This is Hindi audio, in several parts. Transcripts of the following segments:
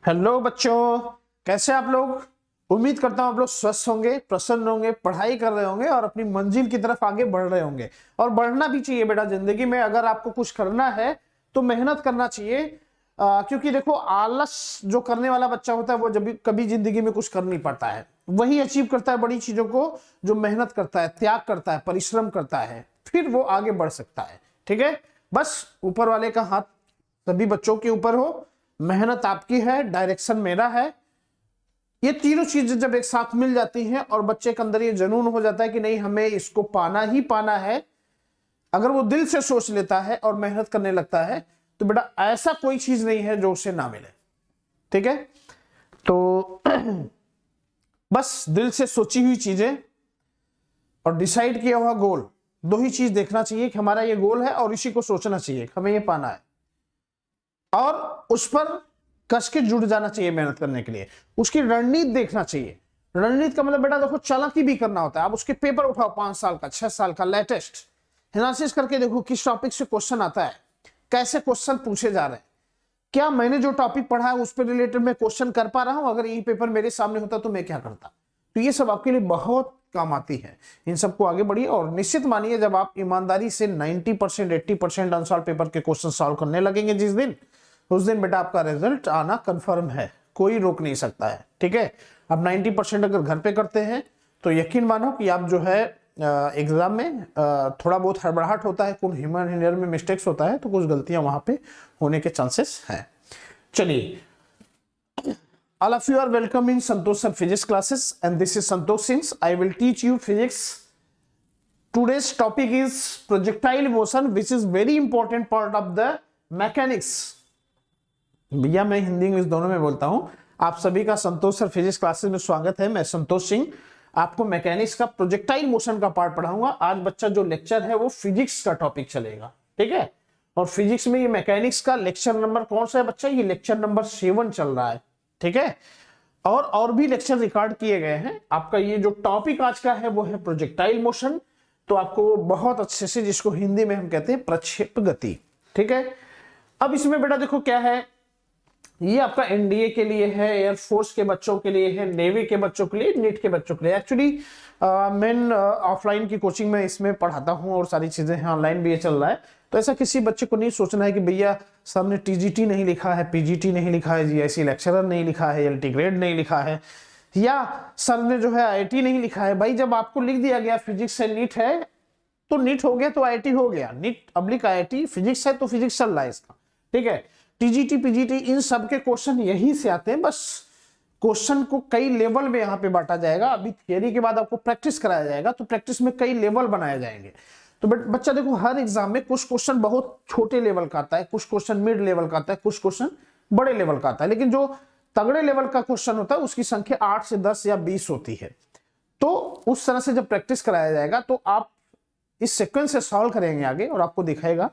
हेलो बच्चों, कैसे आप लोग। उम्मीद करता हूं आप लोग स्वस्थ होंगे, प्रसन्न होंगे, पढ़ाई कर रहे होंगे और अपनी मंजिल की तरफ आगे बढ़ रहे होंगे। और बढ़ना भी चाहिए बेटा जिंदगी में। अगर आपको कुछ करना है तो मेहनत करना चाहिए। क्योंकि देखो, आलस जो करने वाला बच्चा होता है वो जब कभी जिंदगी में कुछ कर नहीं पाता है। वही अचीव करता है बड़ी चीजों को जो मेहनत करता है, त्याग करता है, परिश्रम करता है, फिर वो आगे बढ़ सकता है। ठीक है, बस ऊपर वाले का हाथ सभी बच्चों के ऊपर हो। मेहनत आपकी है, डायरेक्शन मेरा है। ये तीनों चीजें जब एक साथ मिल जाती हैं और बच्चे के अंदर ये जुनून हो जाता है कि नहीं, हमें इसको पाना ही पाना है, अगर वो दिल से सोच लेता है और मेहनत करने लगता है तो बेटा ऐसा कोई चीज नहीं है जो उसे ना मिले। ठीक है, तो बस दिल से सोची हुई चीजें और डिसाइड किया हुआ गोल, दो ही चीज देखना चाहिए कि हमारा ये गोल है और इसी को सोचना चाहिए, हमें ये पाना है और उस पर कस के जुड़ जाना चाहिए मेहनत करने के लिए। उसकी रणनीति देखना चाहिए। रणनीति का मतलब बेटा देखो, चालाकी भी करना होता है। आप उसके पेपर उठाओ 5 साल का, 6 साल का, लेटेस्ट एनालिसिस करके देखो किस टॉपिक से क्वेश्चन आता है, कैसे क्वेश्चन पूछे जा रहे हैं, क्या मैंने जो टॉपिक पढ़ा है उस पर रिलेटेड मैं क्वेश्चन कर पा रहा हूं। अगर ये पेपर मेरे सामने होता तो मैं क्या करता। तो ये सब आपके लिए बहुत काम आती है। इन सबको आगे बढ़िए और निश्चित मानिए, जब आप ईमानदारी से 90% 80% अनसॉल्व पेपर के क्वेश्चन सॉल्व करने लगेंगे जिस दिन, उस दिन बेटा आपका रिजल्ट आना कंफर्म है, कोई रोक नहीं सकता है। ठीक है, अब 90% अगर घर पे करते हैं तो यकीन मानो कि आप जो है एग्जाम में थोड़ा बहुत हड़बड़ाहट होता है, कुछ ह्यूमन एरर में मिस्टेक्स होता है, तो कुछ गलतियां वहां पे होने के चांसेस हैं। चलिए, all of you are welcome in Santosh sir physics classes and this is Santosh Singh. I will teach you physics. Today's topic is projectile motion, which is very important part of the mechanics. भैया मैं हिंदी इंग्लिश दोनों में बोलता हूं। आप सभी का संतोष सर फिजिक्स क्लासेस में स्वागत है। मैं संतोष सिंह आपको मैकेनिक्स का प्रोजेक्टाइल मोशन का पार्ट पढ़ाऊंगा। आज बच्चा जो लेक्चर है वो फिजिक्स का टॉपिक चलेगा। ठीक है, और फिजिक्स में ये मैकेनिक्स का लेक्चर नंबर कौन सा है बच्चा, ये लेक्चर नंबर 7 चल रहा है। ठीक है, और भी लेक्चर रिकॉर्ड किए गए हैं। आपका ये जो टॉपिक आज का है वो है प्रोजेक्टाइल मोशन। तो आपको बहुत अच्छे से, जिसको हिंदी में हम कहते हैं प्रक्षेप गति। ठीक है, अब इसमें बेटा देखो क्या है, ये आपका एनडीए के लिए है, एयरफोर्स के बच्चों के लिए है, नेवी के बच्चों के लिए, नीट के बच्चों के लिए। एक्चुअली मैं ऑफलाइन की कोचिंग में इसमें पढ़ाता हूं और सारी चीजें हैं, ऑनलाइन भी ये चल रहा है। तो ऐसा किसी बच्चे को नहीं सोचना है कि भैया सामने टीजीटी नहीं लिखा है, पीजीटी नहीं लिखा है, जीआईसी लेक्चरर नहीं लिखा है, एलटी ग्रेड नहीं लिखा है, या सर ने जो है आईआईटी नहीं लिखा है। भाई जब आपको लिख दिया गया फिजिक्स से नीट है तो नीट हो गया, तो आईआईटी हो गया। नीट अब्लिक आईआईटी फिजिक्स है तो फिजिक्स चल रहा है इसका। ठीक है, टीजीटी पीजीटी इन सब के क्वेश्चन यही से आते हैं। बस क्वेश्चन को कई लेवल में यहाँ पे बांटा जाएगा। अभी थियरी के बाद आपको प्रैक्टिस कराया जाएगा, तो प्रैक्टिस में कई लेवल बनाए जाएंगे। तो बच्चा देखो, हर एग्जाम में कुछ क्वेश्चन बहुत छोटे लेवल का आता है, कुछ क्वेश्चन मिड लेवल का आता है, कुछ क्वेश्चन बड़े लेवल का आता है। लेकिन जो तगड़े लेवल का क्वेश्चन होता है उसकी संख्या 8 से 10 या 20 होती है। तो उस तरह से जब प्रैक्टिस कराया जाएगा तो आप इस सीक्वेंस से सॉल्व करेंगे आगे और आपको दिखाएगा।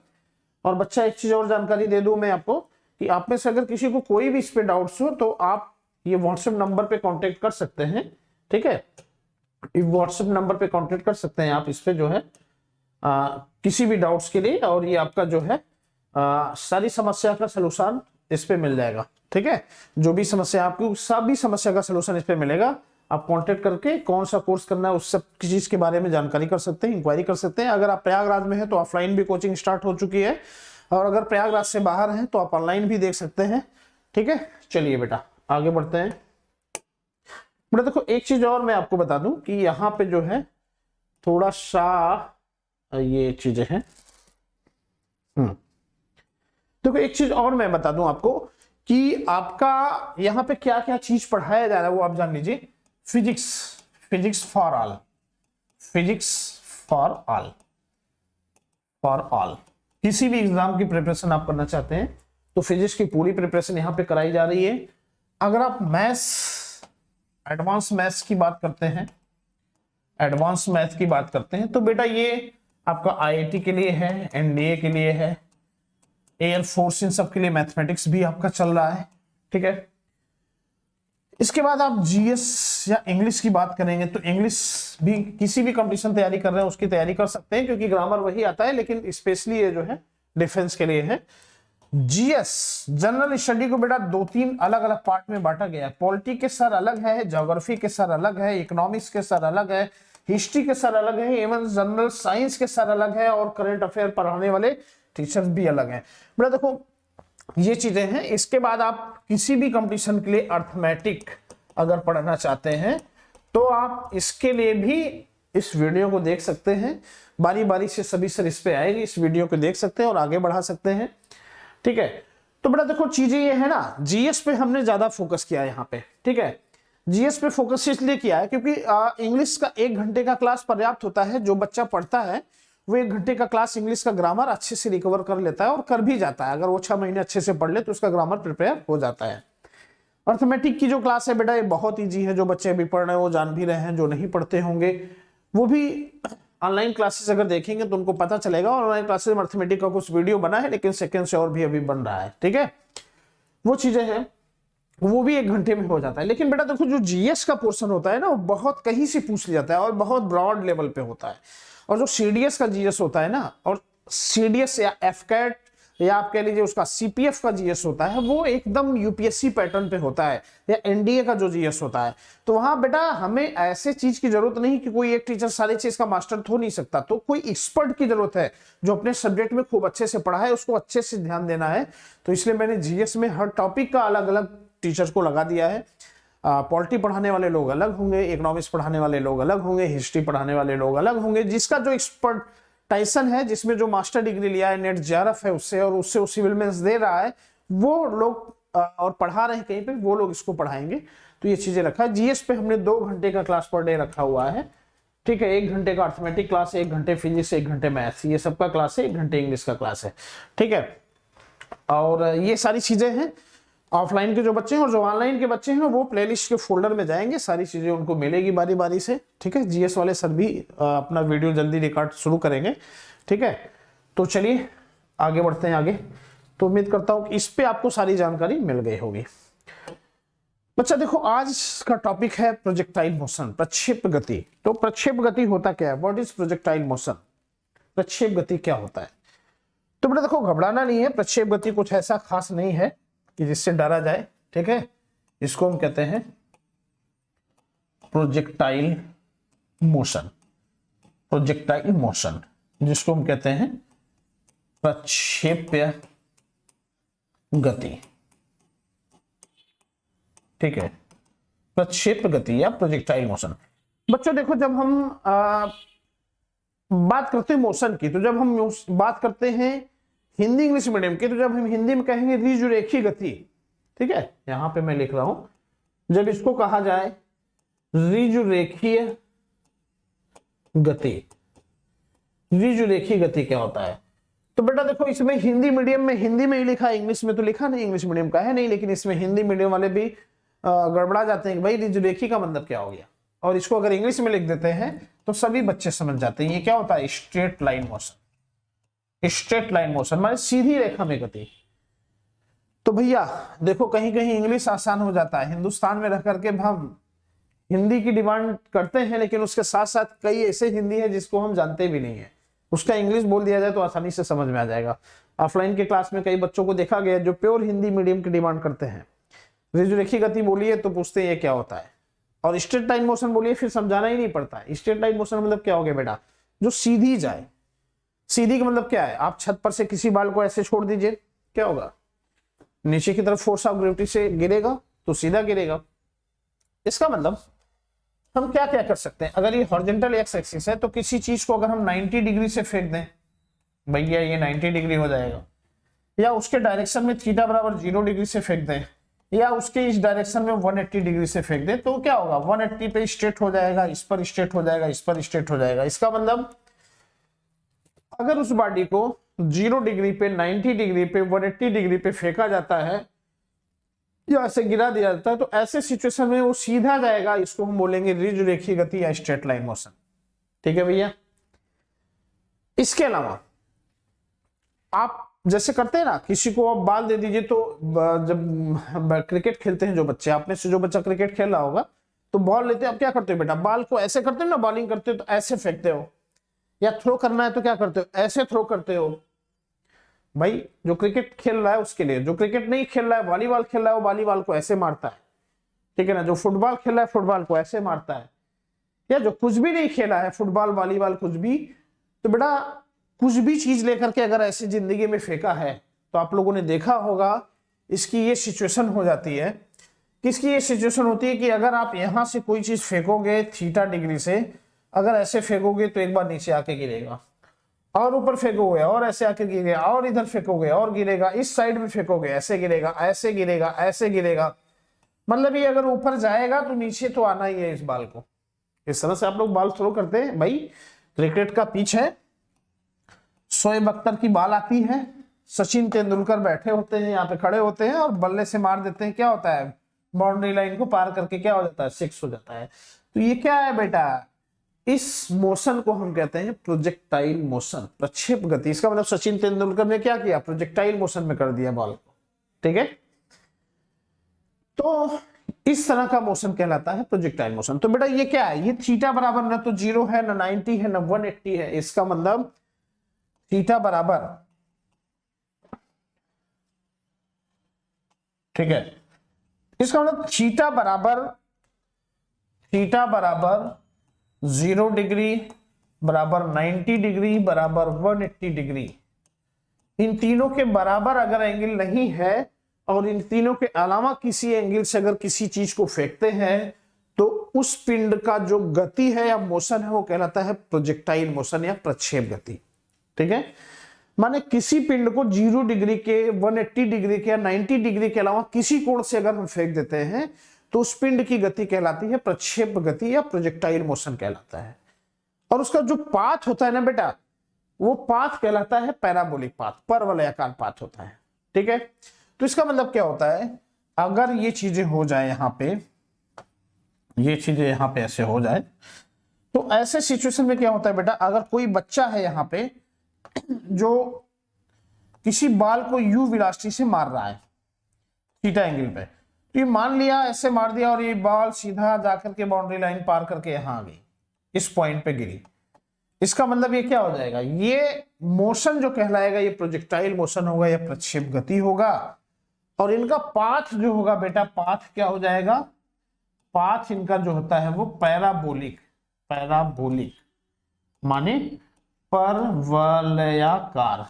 और बच्चा एक चीज और जानकारी दे दूं मैं आपको कि आप में से अगर किसी को कोई भी इस पे डाउट्स हो तो आप ये व्हाट्सएप नंबर पे कांटेक्ट कर सकते हैं। ठीक है, इस व्हाट्सएप नंबर पे कांटेक्ट कर सकते हैं आप इस पे जो है किसी भी डाउट्स के लिए, और ये आपका जो है सारी समस्या का सलूशन इस पे मिल जाएगा। ठीक है, जो भी समस्या आपको, सभी समस्या का सलूशन इस पे मिलेगा। आप कांटेक्ट करके कौन सा कोर्स करना है उस सब चीज के बारे में जानकारी कर सकते हैं, इंक्वायरी कर सकते हैं। अगर आप प्रयागराज में हैं तो ऑफलाइन भी कोचिंग स्टार्ट हो चुकी है, और अगर प्रयागराज से बाहर हैं तो आप ऑनलाइन भी देख सकते हैं। ठीक है, चलिए बेटा आगे बढ़ते हैं। बेटा देखो, एक चीज और मैं आपको बता दूं कि यहाँ पे जो है थोड़ा सा ये चीजें हैं। देखो एक चीज और मैं बता दूं आपको कि आपका यहाँ पे क्या क्या चीज पढ़ाया जा रहा है वो आप जान लीजिए। Physics, physics for all, physics for all, for all. किसी भी एग्जाम की प्रिपरेशन आप करना चाहते हैं तो फिजिक्स की पूरी प्रिपरेशन यहाँ पे कराई जा रही है। अगर आप मैथ्स, एडवांस मैथ्स की बात करते हैं, एडवांस मैथ की बात करते हैं तो बेटा ये आपका आईआईटी के लिए है, एनडीए के लिए है, एयरफोर्स, इन सब के लिए मैथमेटिक्स भी आपका चल रहा है। ठीक है, इसके बाद आप जीएस या इंग्लिश की बात करेंगे तो इंग्लिश भी किसी भी कंपटीशन तैयारी कर रहे हैं उसकी तैयारी कर सकते हैं, क्योंकि ग्रामर वही आता है, लेकिन स्पेशली ये जो है डिफेंस के लिए है। जीएस जनरल स्टडी को बेटा 2-3 अलग अलग पार्ट में बांटा गया है। पॉलिटी के सर अलग है, ज्योग्राफी के सर अलग है, इकोनॉमिक्स के सर अलग है, हिस्ट्री के सर अलग है, एवं जनरल साइंस के सर अलग है, और करंट अफेयर पढ़ाने वाले टीचर्स भी अलग हैं। बेटा देखो ये चीजें हैं। इसके बाद आप किसी भी कंपटीशन के लिए अर्थमेटिक अगर पढ़ना चाहते हैं तो आप इसके लिए भी इस वीडियो को देख सकते हैं। बारी बारी से सभी सर इस पे आएंगे, इस वीडियो को देख सकते हैं और आगे बढ़ा सकते हैं। ठीक है, तो बेटा देखो चीजें ये है ना, जीएस पे हमने ज्यादा फोकस किया है यहाँ पे। ठीक है, जीएस पे फोकस इसलिए किया है क्योंकि इंग्लिश का 1 घंटे का क्लास पर्याप्त होता है। जो बच्चा पढ़ता है वो 1 घंटे का क्लास इंग्लिश का ग्रामर अच्छे से रिकवर कर लेता है और कर भी जाता है। अगर वो 6 महीने अच्छे से पढ़ ले तो उसका ग्रामर प्रिपेयर हो जाता है। अर्थमेटिक की जो क्लास है बेटा ये बहुत ईजी है। जो बच्चे अभी पढ़ रहे हैं वो जान भी रहे हैं, जो नहीं पढ़ते होंगे वो भी ऑनलाइन क्लासेस अगर देखेंगे तो उनको पता चलेगा। ऑनलाइन क्लासेस में अर्थमेटिक का कुछ वीडियो बना है, लेकिन सेकंड से और भी अभी बन रहा है। ठीक है, वो चीजें हैं, वो भी 1 घंटे में हो जाता है। लेकिन बेटा देखो जो जीएस का पोर्शन होता है ना वो बहुत कहीं से पूछ लिया जाता है और बहुत ब्रॉड लेवल पे होता है। और जो सीडीएस का जीएस होता है ना, और सीडीएस या एफकैट या आप कह लीजिए उसका सीपीएफ का जीएस होता है, वो एकदम यूपीएससी पैटर्न पे होता है, या एनडीए का जो जीएस होता है। तो वहां बेटा हमें ऐसे चीज की जरूरत नहीं कि कोई एक टीचर सारी चीज का मास्टर तो हो नहीं सकता, तो कोई एक्सपर्ट की जरूरत है जो अपने सब्जेक्ट में खूब अच्छे से पढ़ा है, उसको अच्छे से ध्यान देना है। तो इसलिए मैंने जीएस में हर टॉपिक का अलग अलग टीचर को लगा दिया है। पॉलिटी पढ़ाने वाले लोग अलग होंगे, इकोनॉमिक्स पढ़ाने वाले लोग अलग होंगे, हिस्ट्री पढ़ाने वाले लोग अलग होंगे। जिसका जो एक्सपर्ट टाइसन है, जिसमें जो मास्टर डिग्री लिया है, नेट जेआरएफ है उससे, और उससे वो सिविल मेंस दे रहा है, वो लोग और पढ़ा रहे हैं कहीं पे, वो लोग इसको पढ़ाएंगे। तो ये चीजें रखा है। जीएस पे हमने 2 घंटे का क्लास पर डे रखा हुआ है। ठीक है, 1 घंटे का अर्थमेटिक क्लास है, 1 घंटे फिजिक्स, 1 घंटे मैथ्स, ये सबका क्लास है, 1 घंटे इंग्लिश का क्लास है। ठीक है, और ये सारी चीजें हैं। ऑफलाइन के जो बच्चे हैं और जो ऑनलाइन के बच्चे हैं वो प्लेलिस्ट के फोल्डर में जाएंगे, सारी चीजें उनको मिलेगी बारी बारी से। ठीक है, जीएस वाले सर भी अपना वीडियो जल्दी रिकॉर्ड शुरू करेंगे। ठीक है, तो चलिए आगे बढ़ते हैं आगे। तो उम्मीद करता हूं कि इस पे आपको सारी जानकारी मिल गई होगी। बच्चा देखो आज का टॉपिक है प्रोजेक्टाइल मोशन, प्रक्षेप गति। तो प्रक्षेप गति होता क्या है, व्हाट इज प्रोजेक्टाइल मोशन, प्रक्षेप गति क्या होता है। तो बेटा देखो घबराना नहीं है, प्रक्षेप गति कुछ ऐसा खास नहीं है कि जिससे डरा जाए। ठीक है, इसको हम कहते हैं प्रोजेक्टाइल मोशन, प्रोजेक्टाइल मोशन जिसको हम कहते हैं प्रक्षेप्य गति। ठीक है, प्रक्षेप गति या प्रोजेक्टाइल मोशन। बच्चों देखो जब हम बात करते हैं मोशन की, तो जब हम बात करते हैं हिंदी इंग्लिश मीडियम की, तो जब हम हिंदी में कहेंगे ऋजुरेखीय गति। ठीक है, यहां पे मैं लिख रहा हूं, जब इसको कहा जाए ऋजुरेखीय गति, ऋजुरेखीय गति क्या होता है। तो बेटा देखो इसमें हिंदी मीडियम में हिंदी में ही लिखा है, इंग्लिश में तो लिखा नहीं, इंग्लिश मीडियम का है नहीं, लेकिन इसमें हिंदी मीडियम वाले भी गड़बड़ा जाते हैं कि भाई ऋजुरेखीय का मतलब क्या हो गया, और इसको अगर इंग्लिश में लिख देते हैं तो सभी बच्चे समझ जाते हैं ये क्या होता है, straight line motion. Straight line motion माने सीधी रेखा में गति। तो भैया देखो कहीं कहीं इंग्लिश आसान हो जाता है, हिंदुस्तान में रह करके हम हिंदी की डिमांड करते हैं, लेकिन उसके साथ साथ कई ऐसे हिंदी है जिसको हम जानते भी नहीं है, उसका इंग्लिश बोल दिया जाए तो आसानी से समझ में आ जाएगा। ऑफलाइन के क्लास में कई बच्चों को देखा गया जो प्योर हिंदी मीडियम की डिमांड करते हैं, ऋजुरेखीय गति बोलिए तो पूछते हैं ये क्या होता है, और स्ट्रेट लाइन मोशन बोलिए फिर समझाना ही नहीं पड़ता है। स्ट्रेट लाइन मोशन मतलब क्या हो गया बेटा, जो सीधी जाए। सीधी का मतलब क्या है, आप छत पर से किसी बाल को ऐसे छोड़ दीजिए, क्या होगा, नीचे की तरफ फोर्स ऑफ ग्रेविटी से गिरेगा तो सीधा गिरेगा। इसका मतलब हम क्या क्या कर सकते हैं, अगर ये हॉरिजॉन्टल एक्स एक्सिस है तो किसी चीज को अगर हम 90 डिग्री से फेंक दें, भैया ये 90 डिग्री हो जाएगा, या उसके डायरेक्शन में थीटा बराबर 0 डिग्री से फेंक दें, या उसके इस डायरेक्शन में 180 डिग्री से फेंक दें, तो क्या होगा 180 पे स्ट्रेट हो जाएगा, इस पर स्ट्रेट हो जाएगा, इस पर स्ट्रेट हो जाएगा। इसका मतलब अगर उस बॉडी को 0 डिग्री पे, 90 डिग्री पे, 180 डिग्री पे फेंका जाता है या ऐसे गिरा दिया जाता है, तो ऐसे सिचुएशन में वो सीधा जाएगा, इसको हम बोलेंगे ऋजुरेखीय गति या स्ट्रेट लाइन मोशन। ठीक है भैया, इसके अलावा आप जैसे करते हैं ना, किसी को आप बाल दे दीजिए, तो जब क्रिकेट खेलते हैं जो बच्चे, आप में से जो बच्चा क्रिकेट खेल रहा होगा, तो बॉल लेते हैं, आप क्या करते हो बेटा, बाल को ऐसे करते हो ना, बॉलिंग करते हो तो ऐसे फेंकते हो, या थ्रो करना है तो क्या करते हो, ऐसे थ्रो करते हो। भाई जो क्रिकेट खेल रहा है उसके लिए, जो क्रिकेट नहीं खेल रहा है, वॉलीबॉल खेल रहा है, वो वॉलीबॉल को ऐसे मारता है, ठीक है ना, जो फुटबॉल खेल रहा है फुटबॉल को ऐसे मारता है, या जो कुछ भी नहीं खेला है, फुटबॉल वॉलीबॉल कुछ भी, तो बेटा कुछ भी चीज लेकर के अगर ऐसी जिंदगी में फेंका है तो आप लोगों ने देखा होगा इसकी ये सिचुएशन हो जाती है। किसकी ये सिचुएशन होती है कि अगर आप यहां से कोई चीज फेंकोगे थीटा डिग्री से, अगर ऐसे फेंकोगे तो एक बार नीचे आके गिरेगा, और ऊपर फेंकोगे और ऐसे आके गिरेगा, और इधर फेंकोगे और गिरेगा, इस साइड में फेंकोगे ऐसे गिरेगा, ऐसे गिरेगा, ऐसे गिरेगा, मतलब ये अगर ऊपर जाएगा तो नीचे तो आना ही है इस बाल को। इस तरह से आप लोग बॉल थ्रो करते हैं। भाई क्रिकेट का पिच है, शोएब अख्तर की बॉल आती है, सचिन तेंदुलकर बैठे होते हैं यहाँ पे, खड़े होते हैं और बल्ले से मार देते हैं, क्या होता है, बाउंड्री लाइन को पार करके क्या हो जाता है, 6 हो जाता है। तो ये क्या है बेटा, इस मोशन को हम कहते हैं प्रोजेक्टाइल मोशन, प्रक्षेप गति। इसका मतलब सचिन तेंदुलकर ने क्या किया, प्रोजेक्टाइल मोशन में कर दिया बॉल को, ठीक है। तो इस तरह का मोशन कहलाता है प्रोजेक्टाइल मोशन। तो बेटा ये क्या है, ये थीटा बराबर ना तो 0 है, ना 90 है, ना 180 है। इसका मतलब थीटा बराबर, ठीक है, इसका मतलब थीटा बराबर 0 डिग्री बराबर 90 डिग्री बराबर 180 डिग्री। इन तीनों के बराबर अगर एंगल नहीं है और इन तीनों के अलावा किसी एंगल से अगर किसी चीज को फेंकते हैं तो उस पिंड का जो गति है या मोशन है वो कहलाता है प्रोजेक्टाइल मोशन या प्रक्षेप गति, ठीक है। माने किसी पिंड को 0 डिग्री के, 180 डिग्री के या 90 डिग्री के अलावा किसी कोण से अगर हम फेंक देते हैं तो उस पिंड की गति कहलाती है प्रक्षेप गति या प्रोजेक्टाइल मोशन कहलाता है। और उसका जो पाथ होता है ना बेटा, वो पाथ कहलाता है पैराबोलिक पाथ, परवलयाकार पाथ होता है, ठीक है। तो इसका मतलब क्या होता है, अगर ये चीजें हो जाए यहाँ पे, ये चीजें यहाँ पे ऐसे हो जाए, तो ऐसे सिचुएशन में क्या होता है बेटा, अगर कोई बच्चा है यहाँ पे जो किसी बॉल को यू वेलोसिटी से मार रहा है थीटा एंगल पे, तो ये मान लिया ऐसे मार दिया और ये बॉल सीधा जाकर के बाउंड्री लाइन पार करके यहां आ गई, इस पॉइंट पे गिरी। इसका मतलब ये क्या हो जाएगा, ये मोशन जो कहलाएगा ये प्रोजेक्टाइल मोशन होगा या प्रक्षेप गति होगा। और इनका पाथ जो होगा बेटा, पाथ क्या हो जाएगा, पाथ इनका जो होता है वो पैराबोलिक, पैराबोलिक माने परवलयाकार,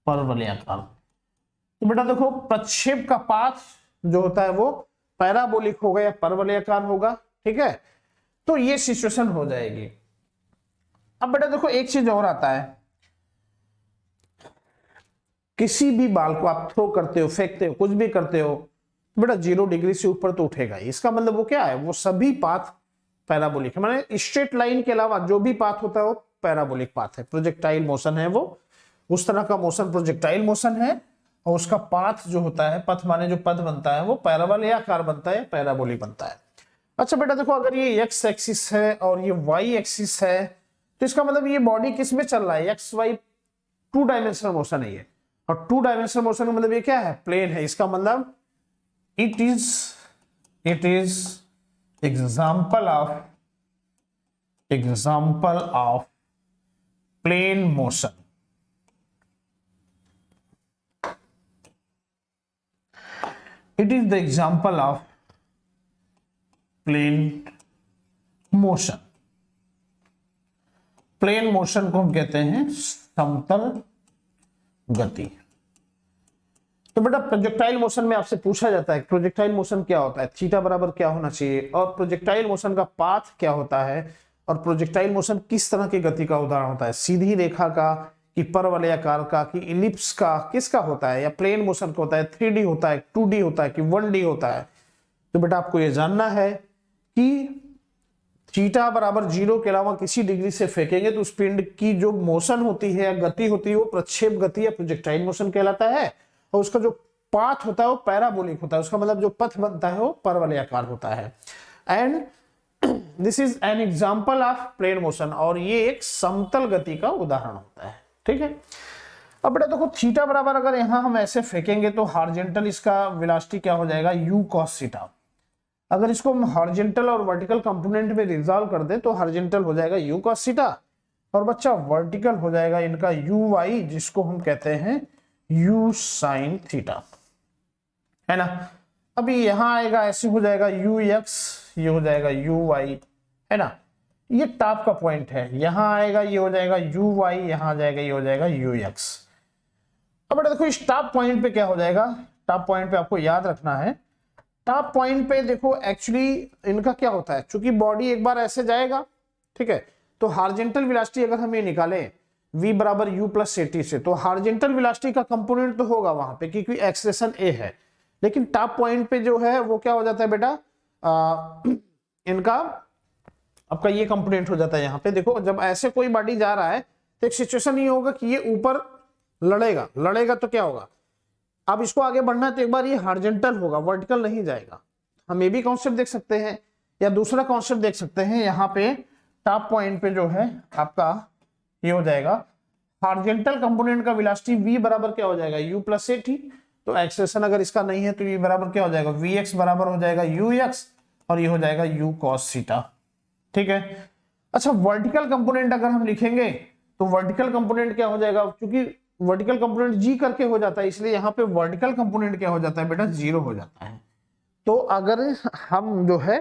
परवलयाकार। तो बेटा देखो प्रक्षेप का पाथ जो होता है वो पैराबोलिक होगा या परवलयाकार होगा, ठीक है। तो ये सिचुएशन हो जाएगी। अब बेटा देखो एक चीज और आता है, किसी भी बॉल को आप थ्रो करते हो, फेंकते हो, कुछ भी करते हो, तो बेटा 0 डिग्री से ऊपर तो उठेगा। इसका मतलब वो क्या है, वो सभी पाथ पैराबोलिक है, माने स्ट्रेट लाइन के अलावा जो भी पाथ होता है वो पैराबोलिक पाथ है, प्रोजेक्टाइल मोशन है, वो उस तरह का मोशन प्रोजेक्टाइल मोशन है। और उसका पाथ जो होता है, पथ माने जो पथ बनता है वो पैराबोलियाकार बनता है, पैराबोलिक बनता है। अच्छा बेटा देखो अगर ये एक्स एक्सिस है और ये वाई एक्सिस है, तो इसका मतलब ये बॉडी किस में चल रहा है, एक्स वाई 2 डायमेंशनल मोशन है ये। और 2 डायमेंशनल मोशन का मतलब ये क्या है, प्लेन है। इसका मतलब it is example of plane motion. It is the example of plane motion. Plane motion को हम कहते हैं समतल गति। तो बेटा प्रोजेक्टाइल मोशन में आपसे पूछा जाता है प्रोजेक्टाइल मोशन क्या होता है, थीटा बराबर क्या होना चाहिए, और प्रोजेक्टाइल मोशन का पाथ क्या होता है, और प्रोजेक्टाइल मोशन किस तरह की गति का उदाहरण होता है, सीधी रेखा का कि परवलयाकार का कि इलिप्स का, किसका होता है, या प्लेन मोशन का होता है, 3D होता है, 2D होता है कि 1D होता है। तो बेटा आपको यह जानना है कि थीटा बराबर 0 के अलावा किसी डिग्री से फेंकेंगे तो उस पिंड की जो मोशन होती है या गति होती है वो प्रक्षेप गति या प्रोजेक्टाइल मोशन कहलाता है। और उसका जो पाथ होता है वो पैराबोलिक होता है, उसका मतलब जो पथ बनता है वो परवलयाकार होता है। And this is an example of plane motion, और ये एक समतल गति का उदाहरण होता है, ठीक है। अब बेटा देखो थीटा बराबर अगर यहां हम ऐसे फेंकेंगे तो हॉरिजॉन्टल इसका वेलोसिटी क्या हो जाएगा, u cos थीटा। अगर इसको हम हॉरिजॉन्टल और वर्टिकल कंपोनेंट में रिजॉल्व कर दें तो हॉरिजॉन्टल हो जाएगा u cos थीटा, और बच्चा वर्टिकल हो जाएगा इनका uy, जिसको हम कहते हैं u sin थीटा, है ना। अभी यहां आएगा ऐसे हो जाएगा ux, ये हो जाएगा uy, है ना। ये टॉप का पॉइंट है, यहां आएगा ये हो जाएगा uy, यहां आ जाएगा ये हो जाएगा ux। अब बेटा देखो इस टॉप पॉइंट पे क्या हो जाएगा, टॉप पॉइंट पे आपको याद रखना है, टॉप पॉइंट पे देखो एक्चुअली इनका क्या होता है, क्योंकि बॉडी एक बार ऐसे जाएगा, ठीक है, तो हार्जेंटल वेलोसिटी अगर हम ये निकाले v बराबर u प्लस ct से, तो हार्जेंटल वेलोसिटी का कंपोनेंट तो होगा वहां पे क्योंकि एक्सलेशन a है, लेकिन टॉप पॉइंट पे जो है वो क्या हो जाता है बेटा, इनका आपका ये कंपोनेंट हो जाता है। यहाँ पे देखो जब ऐसे कोई बॉडी जा रहा है तो एक सिचुएशन ये होगा कि ये ऊपर लड़ेगा तो क्या होगा, अब इसको आगे बढ़ना है तो एक बार ये हॉरिजॉन्टल होगा, वर्टिकल नहीं जाएगा। हम ये भी कॉन्सेप्ट देख सकते हैं या दूसरा कॉन्सेप्ट देख सकते हैं, यहाँ पे टॉप पॉइंट पे जो है आपका ये हो जाएगा हॉरिजॉन्टल कंपोनेंट का वेलोसिटी v बराबर क्या हो जाएगा u प्लस at, तो एक्सेलेरेशन अगर इसका नहीं है तो ये बराबर क्या हो जाएगा vx बराबर हो जाएगा ux और ये हो जाएगा u cos थीटा, ठीक है। अच्छा वर्टिकल कंपोनेंट अगर हम लिखेंगे तो वर्टिकल कंपोनेंट क्या हो जाएगा, क्योंकि वर्टिकल कंपोनेंट जी करके हो जाता है इसलिए यहाँ पे वर्टिकल कंपोनेंट क्या हो जाता है बेटा, 0 हो जाता है। तो अगर हम जो है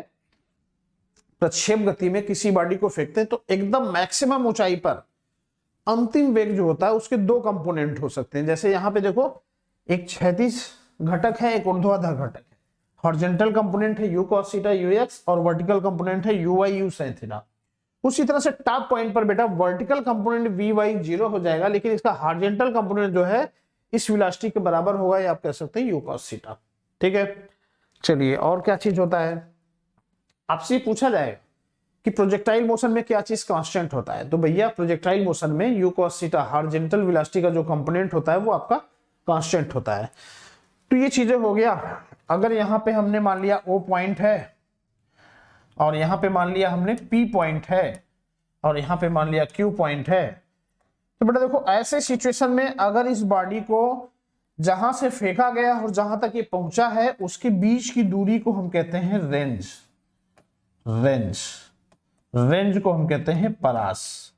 प्रक्षेप गति में किसी बॉडी को फेंकते हैं तो एकदम मैक्सिमम ऊंचाई पर अंतिम वेग जो होता है उसके दो कंपोनेंट हो सकते हैं। जैसे यहाँ पे देखो एक क्षैतिज घटक है, एक ऊर्ध्वाधर घटक है। हॉरिजॉन्टल कंपोनेंट है u cos थीटा ux और वर्टिकल कंपोनेंट है uy u sin थीटा। उसी तरह से टॉप पॉइंट पर बेटा वर्टिकल कंपोनेंट vy 0 हो जाएगा, लेकिन इसका हॉरिजॉन्टल कंपोनेंट जो है इस वेलोसिटी के बराबर होगा, या आप कह सकते हैं u cos थीटा, ठीक है। चलिए और क्या चीज होता है, आपसे पूछा जाएगा कि प्रोजेक्टाइल मोशन में क्या चीज कांस्टेंट होता है, तो भैया प्रोजेक्टाइल मोशन में u cos theta horizontal velocity का जो कंपोनेंट होता है वो आपका कांस्टेंट होता है। तो ये चीजें हो गया। अगर यहाँ पे हमने मान लिया O पॉइंट है और यहाँ पे मान लिया हमने P पॉइंट है और यहाँ पे मान लिया Q पॉइंट है, तो बेटा देखो ऐसे सिचुएशन में अगर इस बॉडी को जहां से फेंका गया और जहां तक ये पहुंचा है उसके बीच की दूरी को हम कहते हैं रेंज को हम कहते हैं परास,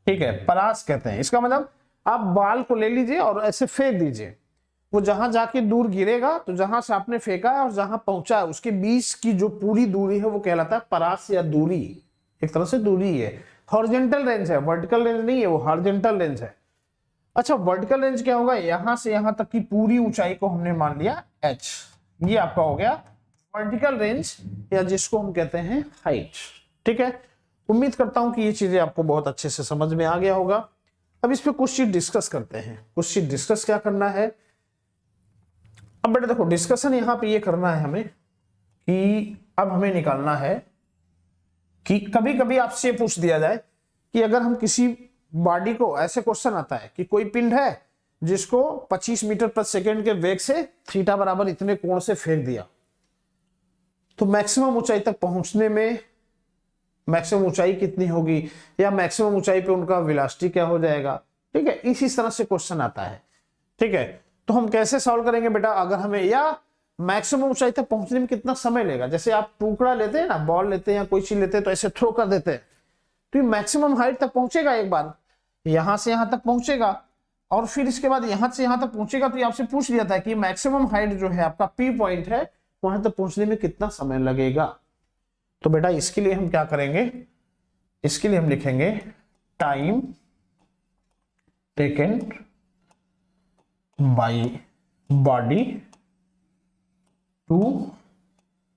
ठीक है, परास कहते हैं। इसका मतलब आप बाल को ले लीजिए और ऐसे फेंक दीजिए, वो जहां जाके दूर गिरेगा तो जहां से आपने फेंका है और जहां पहुंचा है उसके बीच की जो पूरी दूरी है वो कहलाता है परास या दूरी, एक तरह से दूरी है। हॉरिजॉन्टल रेंज है, वर्टिकल रेंज नहीं है, वो हॉरिजॉन्टल रेंज है। अच्छा वर्टिकल रेंज क्या होगा, यहां से यहां तक की पूरी ऊंचाई को हमने मान लिया h, ये आपका हो गया वर्टिकल रेंज या जिसको हम कहते हैं हाइट, ठीक है। उम्मीद करता हूं कि ये चीजें आपको बहुत अच्छे से समझ में आ गया होगा। अब इस पे कुछ चीज डिस्कस करते हैं। कुछ चीज डिस्कस क्या करना है, अब बेटा देखो डिस्कशन यहां पे ये करना है हमें कि अब हमें निकालना है कि कभी कभी आपसे पूछ दिया जाए कि अगर हम किसी बॉडी को, ऐसे क्वेश्चन आता है कि कोई पिंड है जिसको 25 मीटर प्रति सेकंड के वेग से थीटा बराबर इतने कोण से फेंक दिया, तो मैक्सिमम ऊंचाई तक पहुंचने में मैक्सिमम ऊंचाई कितनी होगी या मैक्सिमम ऊंचाई पे उनका वेलोसिटी क्या हो जाएगा, ठीक है। इसी तरह से क्वेश्चन आता है, ठीक है। तो हम कैसे सॉल्व करेंगे बेटा, अगर हमें या मैक्सिमम ऊंचाई तक पहुंचने में कितना समय लगेगा, जैसे आप टुकड़ा लेते हैं ना, बॉल लेते हैं या कोई चीज लेते हैं तो ऐसे थ्रो कर देते हैं, तो ये मैक्सिमम हाइट तक पहुंचेगा, एक बार यहां से यहां तक पहुंचेगा और फिर इसके बाद यहां से यहां तक पहुंचेगा। तो ये आपसे पूछ लिया था कि मैक्सिमम हाइट जो है आपका P पॉइंट है वहां तक पहुंचने में कितना समय लगेगा। तो बेटा इसके लिए हम क्या करेंगे, इसके लिए हम लिखेंगे time taken by body to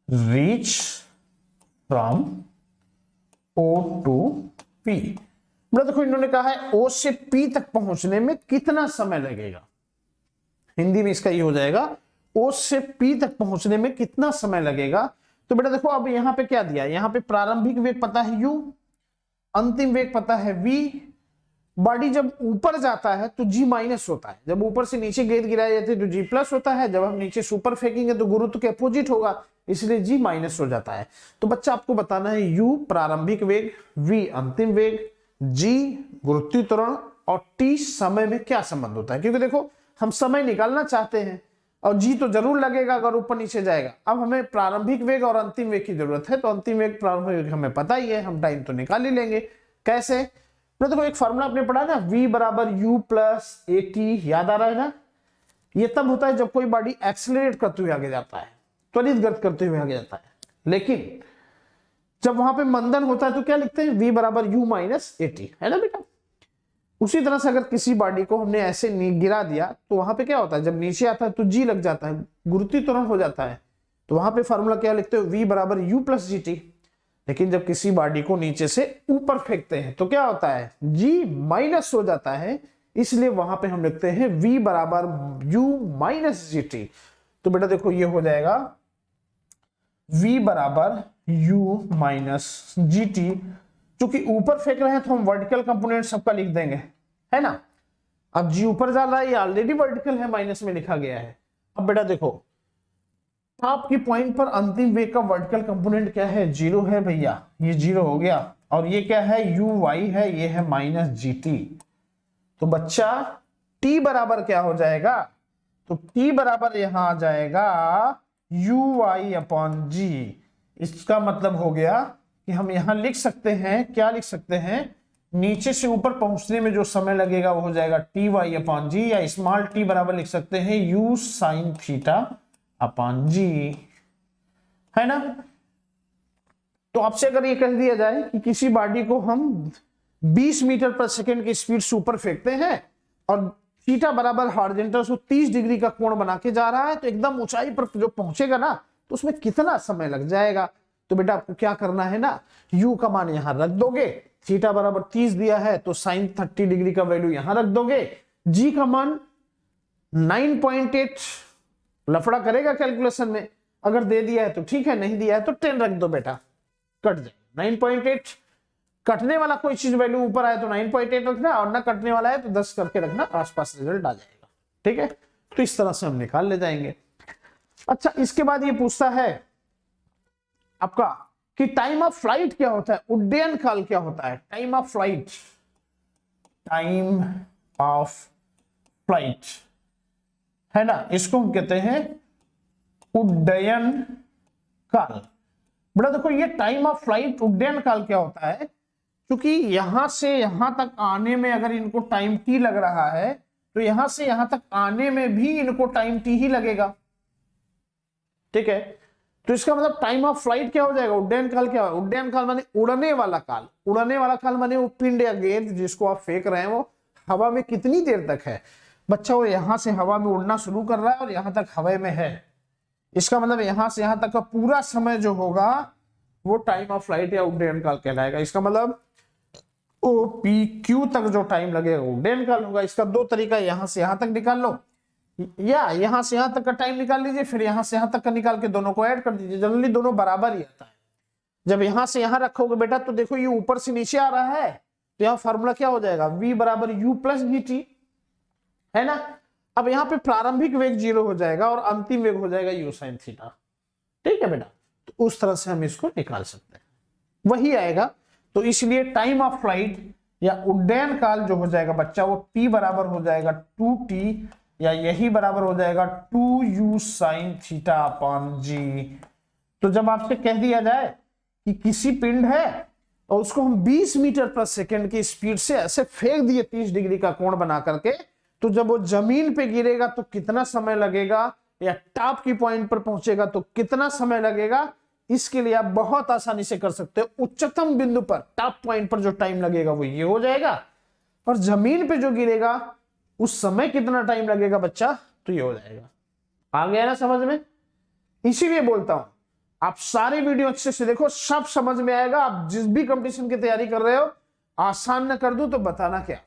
reach from O to P। देखो इन्होंने कहा है O से P तक पहुंचने में कितना समय लगेगा, हिंदी में इसका ये हो जाएगा O से P तक पहुंचने में कितना समय लगेगा। तो बेटा देखो अब यहां पे क्या दिया है, यहां पे प्रारंभिक वेग पता है u, अंतिम वेग पता है v। बॉडी जब ऊपर जाता है तो g माइनस होता है, जब ऊपर से नीचे गेंद गिराई जाती है तो g प्लस होता है, जब हम नीचे सुपर फेंकेंगे तो गुरुत्व के अपोजिट होगा, इसलिए g माइनस हो जाता है। तो बच्चा आपको बताना है u प्रारंभिक वेग, v अंतिम वेग, g गुरुत्वीय त्वरण और t समय में क्या संबंध होता है, क्योंकि देखो हम समय निकालना चाहते हैं और g तो जरूर लगेगा अगर ऊपर नीचे जाएगा। अब हमें प्रारंभिक वेग और अंतिम वेग की जरूरत है, तो अंतिम वेग प्रारंभिक वेग हमें पता ही है, हम टाइम तो निकाल ही लेंगे। कैसे, तो देखो एक फॉर्मूला आपने पढ़ा ना, v बराबर u प्लस ए टी, याद आ रहा है ना? ये तब होता है जब कोई बॉडी एक्सेलरेट करते हुए आगे जाता है, त्वरित गति करते हुए आगे जाता है। लेकिन जब वहां पे मंदन होता है तो क्या लिखते हैं, v बराबर u माइनस ए टी, है ना बेटा? उसी तरह से अगर किसी बॉडी को हमने ऐसे गिरा दिया तो वहां पे क्या होता है, जब नीचे आता है तो जी लग जाता है, गुरुत्वाकर्षण हो जाता है। तो वहां पे फॉर्मूला क्या लिखते हो, v बराबर u प्लस जी टी। लेकिन जब किसी बॉडी को नीचे से ऊपर फेंकते हैं तो क्या होता है, g माइनस हो जाता है, इसलिए वहां पे हम लिखते हैं v बराबर u माइनस जी टी। तो बेटा देखो ये हो जाएगा v बराबर u माइनस जी टी। चूंकि ऊपर फेंक रहे हैं तो हम वर्टिकल कंपोनेंट सबका लिख देंगे, है ना? अब जी ऊपर जा रहा है, ये ऑलरेडी वर्टिकल है, माइनस में लिखा गया है। अब बेटा देखो टॉप की पॉइंट पर अंतिम वेग का वर्टिकल कंपोनेंट क्या है, 0 है भैया, ये 0 हो गया। और ये क्या है, यू वाई है, ये है माइनस जी टी। तो बच्चा t बराबर क्या हो जाएगा, तो t बराबर यहां आ जाएगा यू वाई अपॉन जी। इसका मतलब हो गया कि हम यहां लिख सकते हैं, क्या लिख सकते हैं, नीचे से ऊपर पहुंचने में जो समय लगेगा वो हो जाएगा टी वाई अपॉन जी, या स्मॉल टी बराबर लिख सकते हैं यू साइन थीटा अपॉन जी, है ना? तो आपसे अगर ये कह दिया जाए कि किसी बॉडी को हम 20 मीटर पर सेकेंड की स्पीड से ऊपर फेंकते हैं और थीटा बराबर हॉरिजॉन्टल से 30 डिग्री का कोण बना के जा रहा है, तो एकदम ऊंचाई पर जो पहुंचेगा ना तो उसमें कितना समय लग जाएगा। तो बेटा आपको क्या करना है ना, u का मान यहां रख दोगे, थीटा बराबर 30 दिया है तो साइन 30 डिग्री का वैल्यू यहां रख दोगे, g का मान 9.8 लफड़ा करेगा कैलकुलेशन में, अगर दे दिया है तो ठीक है, नहीं दिया है तो 10 रख दो बेटा, कट जाए 9.8। कटने वाला कोई चीज वैल्यू ऊपर आए तो 9.8 रखना, और ना कटने वाला है तो 10 करके रखना, आसपास रिजल्ट आ जाएगा। ठीक है, तो इस तरह से हम निकाल ले जाएंगे। अच्छा, इसके बाद ये पूछता है आपका कि टाइम ऑफ फ्लाइट क्या होता है, उड्डयन काल क्या होता है, time of flight, time of flight, है ना? इसको हम कहते हैं उड्डयन काल। बेटा देखो ये टाइम ऑफ फ्लाइट, उड्डयन काल क्या होता है, क्योंकि यहां से यहां तक आने में अगर इनको टाइम टी लग रहा है तो यहां से यहां तक आने में भी इनको टाइम टी ही लगेगा। ठीक है, तो इसका मतलब टाइम ऑफ फ्लाइट क्या हो जाएगा, उड्डयन काल क्या है, उड्डयन काल माने उड़ने वाला काल। उड़ने वाला काल माने वो पिंड या गेंद जिसको आप फेंक रहे हैं वो हवा में कितनी देर तक है। बच्चा वो यहां से हवा में उड़ना शुरू कर रहा है और यहां तक हवा में है, इसका मतलब यहां से यहां तक का पूरा समय जो होगा वो टाइम ऑफ फ्लाइट या उड्डयन काल कहलाएगा। इसका मतलब ओ पी क्यू तक जो टाइम लगेगा उड्डयन काल होगा। इसका दो तरीका, यहां से यहां तक निकाल लो या यहां से यहां तक का टाइम निकाल लीजिए, फिर यहां से यहां तक का निकाल के दोनों को ऐड कर दीजिए, जनरली दोनों बराबर ही आता है। जब यहां से यहां रखोगे बेटा तो देखो ये ऊपर से नीचे आ रहा है, तो यहां फॉर्मूला क्या हो जाएगा, v बराबर u प्लस जी टी, है ना? अब यहां पे प्रारंभिक वेग 0 हो जाएगा और अंतिम वेग हो जाएगा u साइन थीटा। ठीक है बेटा, तो उस तरह से हम इसको निकाल सकते हैं, वही आएगा। तो इसलिए टाइम ऑफ फ्लाइट या उड्डयन काल जो हो जाएगा बच्चा वो p बराबर हो जाएगा 2t, या यही बराबर हो जाएगा 2u साइन थीटा अपॉन जी। तो जब आपसे कह दिया जाए कि किसी पिंड है और उसको हम 20 मीटर पर सेकेंड की स्पीड से ऐसे फेंक दिए 30 डिग्री का कोण बना करके, तो जब वो जमीन पे गिरेगा तो कितना समय लगेगा, या टॉप की पॉइंट पर पहुंचेगा तो कितना समय लगेगा, इसके लिए आप बहुत आसानी से कर सकते हो। उच्चतम बिंदु पर टॉप पॉइंट पर जो टाइम लगेगा वो ये हो जाएगा, और जमीन पे जो गिरेगा उस समय कितना टाइम लगेगा बच्चा, तो ये हो जाएगा। आ गया ना समझ में? इसीलिए बोलता हूं आप सारे वीडियो अच्छे से देखो, सब समझ में आएगा। आप जिस भी कंपटीशन की तैयारी कर रहे हो, आसान न कर दूं तो बताना क्या।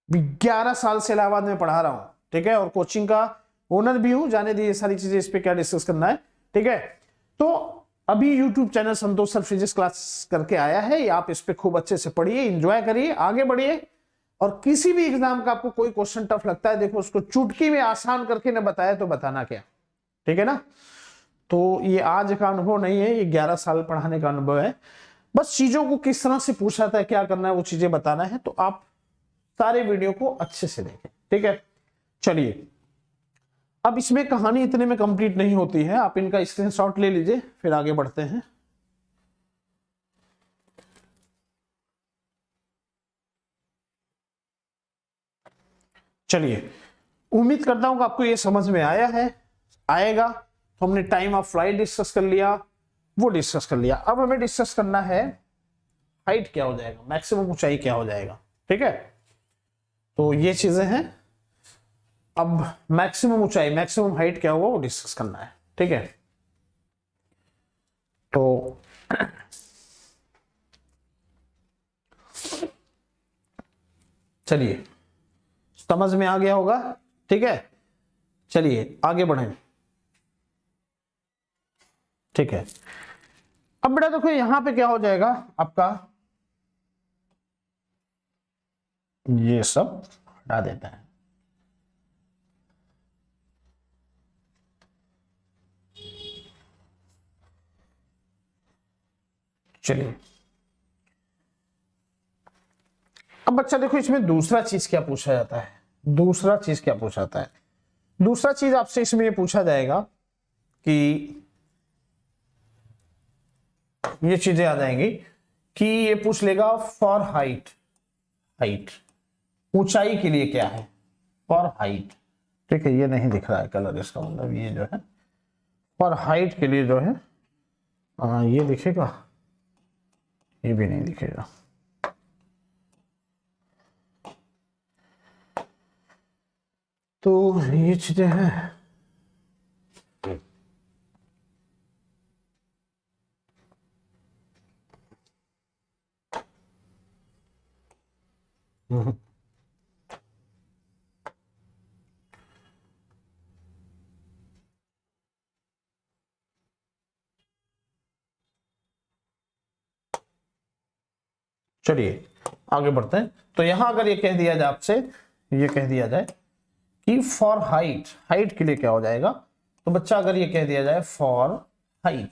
11 साल से इलाहाबाद में पढ़ा रहा हूं, ठीक है, और कोचिंग का ओनर भी हूं। जाने दीजिए सारी चीजें, इस पे क्या डिस्कस करना है। ठीक है, तो अभी YouTube चैनल संतोष सर फिजिक्स क्लास करके आया है, आप इस पे खूब अच्छे से पढ़िए, एंजॉय करिए, आगे बढ़िए। और किसी भी एग्जाम का आपको कोई क्वेश्चन टफ लगता है, देखो उसको चुटकी में आसान करके न बताया तो बताना क्या। ठीक है ना? तो ये आज का अनुभव नहीं है, ये 11 साल पढ़ाने का अनुभव है। बस चीजों को किस तरह से पूछा था, क्या करना है, वो चीजें बताना है। तो आप सारे वीडियो को अच्छे से देखें। ठीक है, चलिए अब इसमें कहानी इतने में कंप्लीट नहीं होती है, आप इनका स्क्रीनशॉट ले लीजिए, फिर आगे बढ़ते हैं। चलिए, उम्मीद करता हूं कि आपको ये समझ में आया है, आएगा। तो हमने टाइम ऑफ फ्लाइट डिस्कस कर लिया, वो डिस्कस कर लिया। अब हमें डिस्कस करना है हाइट क्या हो जाएगा, मैक्सिमम ऊंचाई क्या हो जाएगा। ठीक है, तो ये चीजें हैं। अब मैक्सिमम ऊंचाई, मैक्सिमम हाइट क्या होगा वो डिस्कस करना है। ठीक है, तो चलिए, समझ में आ गया होगा। ठीक है, चलिए आगे बढ़ें। ठीक है, अब बेटा देखो यहां पे क्या हो जाएगा आपका, ये सब हटा देता है। चलिए, अब बच्चा देखो इसमें दूसरा चीज क्या पूछा जाता है, दूसरा चीज क्या पूछा जाता है, दूसरा चीज आपसे इसमें ये पूछा जाएगा कि ये चीजें आ जाएंगी कि ये पूछ लेगा फॉर हाइट, हाइट ऊंचाई के लिए क्या है, फॉर हाइट। ठीक है, ये नहीं दिख रहा है कलर, इसका मतलब ये जो है फॉर हाइट के लिए जो है ये दिखेगा, ये भी नहीं दिखेगा। तो ये चीजें हैं। चलिए आगे बढ़ते हैं। तो यहां अगर ये कह दिया जाए आपसे, ये कह दिया जाए कि फॉर हाइट, हाइट के लिए क्या हो जाएगा, तो बच्चा अगर ये कह दिया जाए फॉर हाइट,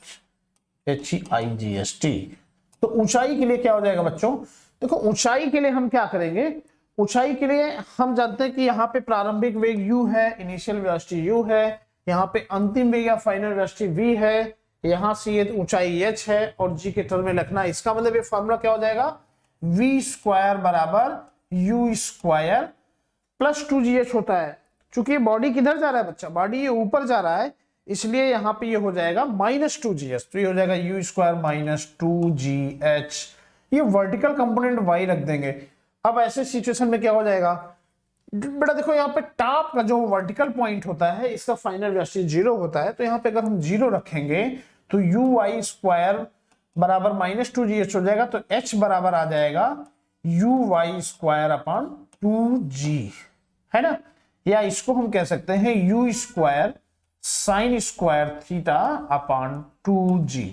HEIGHT, तो ऊंचाई के लिए क्या हो जाएगा बच्चों। देखो ऊंचाई के लिए हम क्या करेंगे, ऊंचाई के लिए हम जानते हैं कि यहाँ पे प्रारंभिक वेग u है, इनिशियल वेलोसिटी u है, यहाँ पे अंतिम वेग या फाइनल वेलोसिटी v है, यहाँ से ये ऊंचाई h है और g के टर्म में लिखना। इसका मतलब ये फॉर्मूला क्या हो जाएगा, v स्क्वायर बराबर u स्क्वायर प्लस 2gh होता है। चूंकि बॉडी किधर जा रहा है बच्चा, बॉडी ये ऊपर जा रहा है, इसलिए यहाँ पे ये हो जाएगा -2gh, तो ये हो जाएगा u स्क्वायर माइनस 2gh। ये वर्टिकल कंपोनेंट y रख देंगे। अब ऐसे सिचुएशन में क्या हो जाएगा बेटा, देखो यहाँ पे टॉप का जो वर्टिकल पॉइंट होता है इसका फाइनल वेलोसिटी 0 होता है, तो यहाँ पे अगर हम 0 रखेंगे तो uy स्क्वायर बराबर -2gh हो जाएगा, तो h बराबर आ जाएगा uy स्क्वायर अपॉन 2g, है ना। या इसको हम कह सकते हैं u square sine square theta upon 2g।